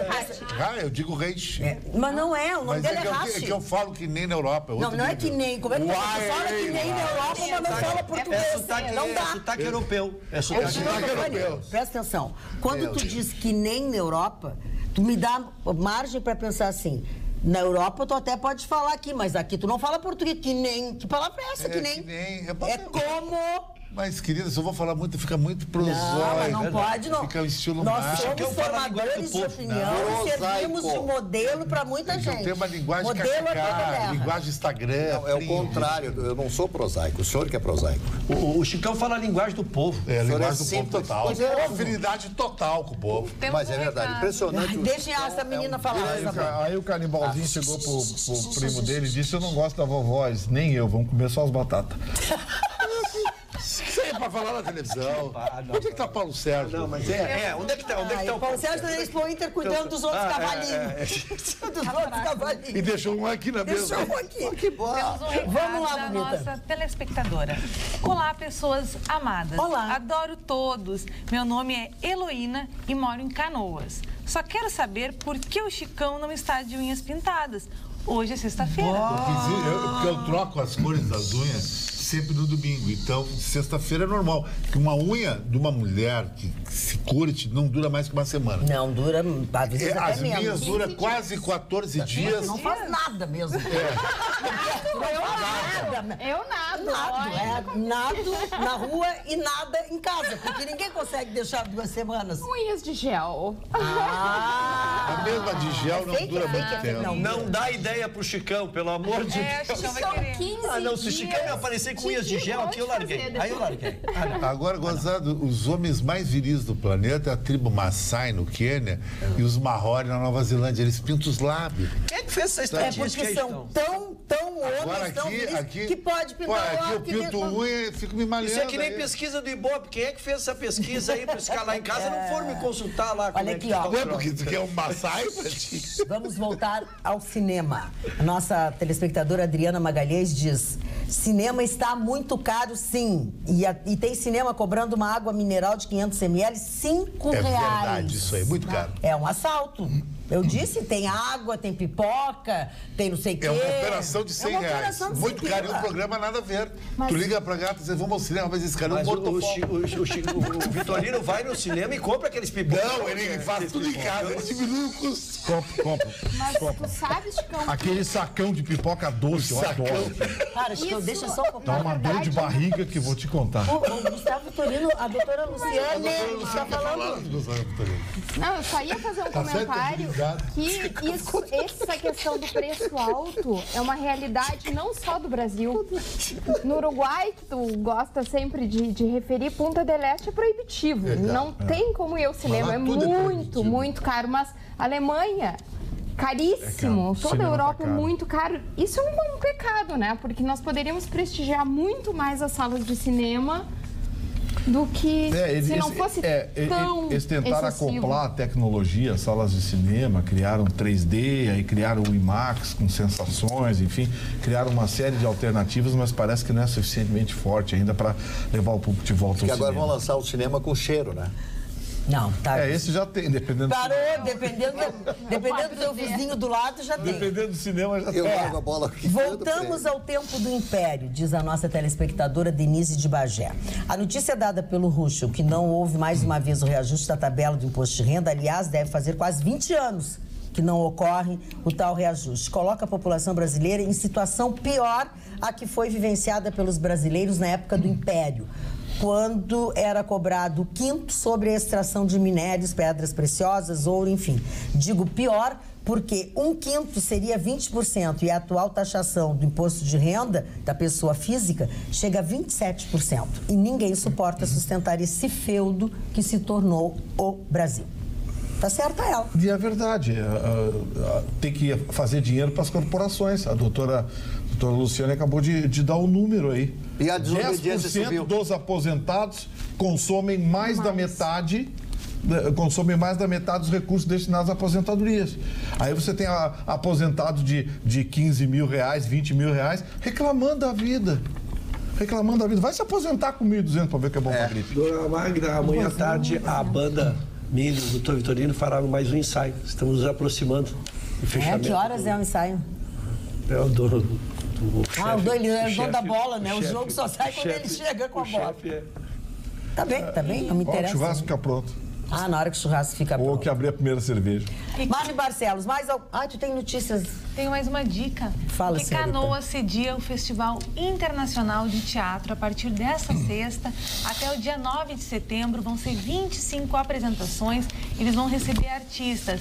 Eu digo Reich. Mas não é, o nome dele é Reich. É que eu falo que nem na Europa. Não é que nem. Como é que você fala que nem na Europa, mas não fala português? Não dá. É sotaque europeu. É sotaque europeu. Presta atenção. Quando tu diz que nem na Europa, tu me dá margem para pensar assim. Na Europa tu até pode falar aqui, mas aqui tu não fala português. Que nem. Que palavra é essa? Que nem. É como. Mas, querida, se eu vou falar muito, fica muito prosóico. Não pode, não. Fica o estilo Nós somos formadores de opinião e servimos de modelo para muita gente. Tem uma linguagem KKK, linguagem Instagram. Não, é o contrário, eu não sou prosaico, o senhor que é prosaico. O Chicão fala a linguagem do povo. É, a linguagem do povo total. É uma afinidade total com o povo. Mas é verdade, impressionante. Deixem essa menina falar. Aí o canibalzinho chegou pro primo dele e disse: eu não gosto da vovó, nem eu, vamos comer só as batatas. Isso aí é pra falar na televisão. Onde é que tá Paulo Sérgio? Não, mas onde é que tá? O Paulo Sérgio tá na Expo Inter cuidando dos outros cavalinhos. Dos outros cavalinhos. E deixou um aqui na mesa. Deixou um aqui. Que bom. Vamos lá, da nossa telespectadora. Olá, pessoas amadas. Olá. Adoro todos. Meu nome é Heloína e moro em Canoas. Só quero saber por que o Chicão não está de unhas pintadas. Hoje é sexta-feira. Porque eu troco as cores das unhas sempre no domingo. Então, sexta-feira é normal. Porque uma unha de uma mulher que se curte não dura mais que uma semana. Não, dura às vezes até as menos. minhas duram quase 14 dias. Não faz nada mesmo. Eu nado. Nado na rua e nada em casa. Porque ninguém consegue deixar 2 semanas. Unhas de gel. A mesma de gel não dura muito tempo. Não dá ideia pro Chicão, pelo amor de Deus. O Chicão vai querer. 15 não, se o Chicão me aparecer com unhas de gel, aqui eu larguei. Aí eu larguei. Agora, gozado, os homens mais viris do planeta é a tribo Maasai, no Quênia, e os Maori, na Nova Zelândia. Eles pintam os lábios. Quem é que fez essa estatística porque são tão homens, tão viris, que pode pintar o aqui eu pinto unha e fico me malhando. Isso é que nem pesquisa do Ibope. Quem é que fez essa pesquisa aí pra ficar lá em casa? Não foram me consultar lá. Olha aqui, ó. Não é porque tu quer um Maasai pra ti? Vamos voltar ao cinema. A nossa telespectadora Adriana Magalhães diz: cinema está muito caro, sim. E tem cinema cobrando uma água mineral de 500 ml, R$5. É verdade, isso aí, muito caro. É um assalto. Eu disse, tem água, tem pipoca, tem não sei o quê. É uma operação de R$100. Muito caro. E o programa nada a ver. Tu liga pra gata e diz, vamos ao cinema, mas esse cara é um o Vitorino vai no cinema e compra aqueles pipocas. Não, ele faz tudo em casa, ele diminui o custo. Compro. Mas tu sabes, Chicão... Aquele sacão de pipoca doce, eu adoro. Cara, Chicão, deixa só um pouquinho. Dá uma dor de barriga que eu vou te contar. O Gustavo Vitorino, a doutora Luciane está falando. Não, eu só ia fazer um comentário que essa questão do preço alto é uma realidade não só do Brasil. No Uruguai, que tu gosta sempre de referir, Punta del Este é proibitivo. Não tem como ir ao cinema, é muito caro. Mas a Alemanha, caríssimo. Toda a Europa é muito caro. Isso é um pecado, né? Porque nós poderíamos prestigiar muito mais as salas de cinema do que se não fosse tão eles tentaram excessivo. acoplar a tecnologia, salas de cinema, criaram 3D, aí criaram o IMAX com sensações, enfim, criaram uma série de alternativas, mas parece que não é suficientemente forte ainda para levar o público de volta ao cinema. E agora vão lançar o cinema com cheiro, né? Não, tá. Esse já tem, dependendo Parou, dependendo do teu vizinho do lado, já tem. Dependendo do cinema, já tem. Eu jogo a bola aqui. Voltamos ao tempo do Império, diz a nossa telespectadora Denise de Bagé. A notícia dada pelo Ruschel, que não houve mais uma vez o reajuste da tabela do imposto de renda, aliás, deve fazer quase 20 anos que não ocorre o tal reajuste. Coloca a população brasileira em situação pior a que foi vivenciada pelos brasileiros na época do Império, quando era cobrado o quinto sobre a extração de minérios, pedras preciosas, ouro, enfim. Digo pior porque um quinto seria 20% e a atual taxação do imposto de renda da pessoa física chega a 27%. E ninguém suporta sustentar esse feudo que se tornou o Brasil. Tá certa ela. E é verdade, tem que fazer dinheiro para as corporações. A doutora Luciane acabou de dar o número aí. E a desobediência 10% civil dos aposentados consomem mais da metade dos recursos destinados a aposentadorias. Aí você tem aposentados de 15 mil reais, 20 mil reais, reclamando da vida. reclamando da vida. Vai se aposentar com 1.200 para ver que é bom pra gripe. Dona Magda, amanhã à tarde a banda Milho, do Dr. Vitorino, fará mais um ensaio. Estamos nos aproximando do fechamento. Que horas é o ensaio? É o dono do ele é o dono da bola, né? O jogo só sai quando ele chega com a bola. Tá bem, não me interessa. O churrasco fica pronto. Na hora que o churrasco fica pronto. Ou que abrir a primeira cerveja. Marne Barcelos, tu tem notícias? Tenho mais uma dica. Fala, que Canoas cedia o Festival Internacional de Teatro. A partir desta sexta até o dia 9 de setembro vão ser 25 apresentações. Eles vão receber artistas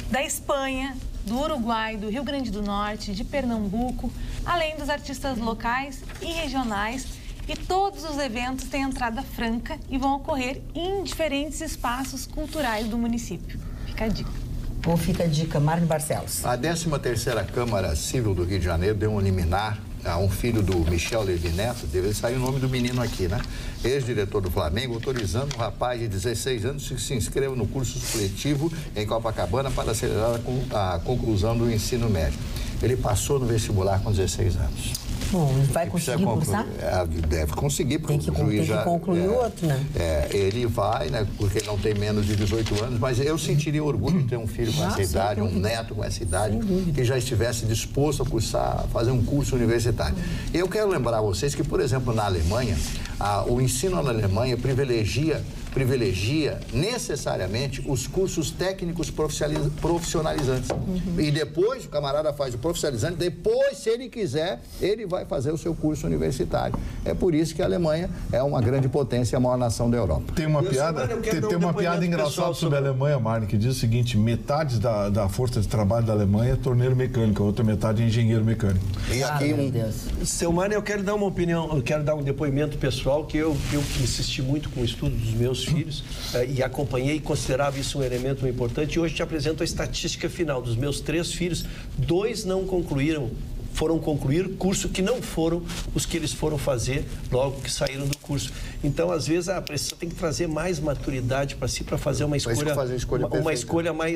da Espanha, do Uruguai, do Rio Grande do Norte, de Pernambuco, além dos artistas locais e regionais. E todos os eventos têm entrada franca e vão ocorrer em diferentes espaços culturais do município. Fica a dica. Fica a dica, Marne Barcelos. A 13ª Câmara Civil do Rio de Janeiro deu um liminar a um filho do Michel Levi Neto, deve sair o nome do menino aqui, né? Ex-diretor do Flamengo, autorizando um rapaz de 16 anos que se inscreva no curso supletivo em Copacabana para acelerar a conclusão do ensino médio. Ele passou no vestibular com 16 anos. Bom, vai conseguir cursar? Deve conseguir, porque o juiz já... Tem que concluir o outro, né? Ele vai, né? Porque ele não tem menos de 18 anos, mas eu sentiria orgulho de ter um filho com essa idade, um neto com essa idade, que já estivesse disposto a cursar, fazer um curso universitário. Eu quero lembrar a vocês que, por exemplo, na Alemanha, o ensino na Alemanha privilegia necessariamente os cursos técnicos profissionalizantes. E depois o camarada faz o profissionalizante, depois, se ele quiser, ele vai fazer o seu curso universitário. É por isso que a Alemanha é uma grande potência e a maior nação da Europa. Tem uma piada engraçada sobre a Alemanha, Marne, que diz o seguinte: metade da força de trabalho da Alemanha é torneiro mecânico, a outra metade é engenheiro mecânico. E aqui Seu Marne, eu quero dar uma opinião, eu quero dar um depoimento pessoal, que eu insisti muito com o estudo dos meus filhos e acompanhei e considerava isso um elemento importante. E hoje te apresento a estatística final. Dos meus 3 filhos, 2 não foram concluir curso que não foram os que eles foram fazer logo que saíram do curso. Então, às vezes, a pessoa tem que trazer mais maturidade para si, para fazer uma escolha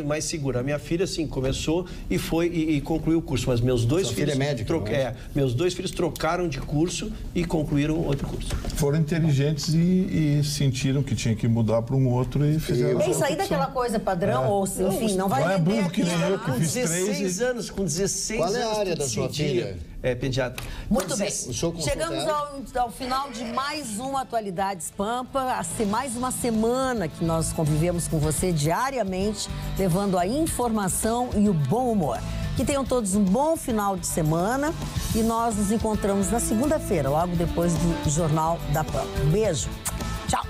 mais segura. A minha filha, assim, começou e foi e concluiu o curso, mas meus dois filhos... Filha é médica, meus 2 filhos trocaram de curso e concluíram outro curso. Foram inteligentes e sentiram que tinha que mudar para um outro e fizeram... Tem sair daquela coisa padrão, ou enfim, não vai é burro que nem eu, que fiz 16 anos, com 16 anos... Qual é a área da sua filha? Pediatra. Muito bem. Chegamos ao final de mais uma Atualidades Pampa. Mais uma semana que nós convivemos com você diariamente, levando a informação e o bom humor. Que tenham todos um bom final de semana e nós nos encontramos na segunda-feira, logo depois do Jornal da Pampa. Um beijo. Tchau.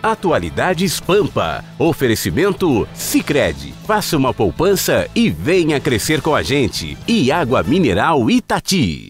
Atualidades Pampa. Oferecimento Sicredi. Faça uma poupança e venha crescer com a gente. E água mineral Itati.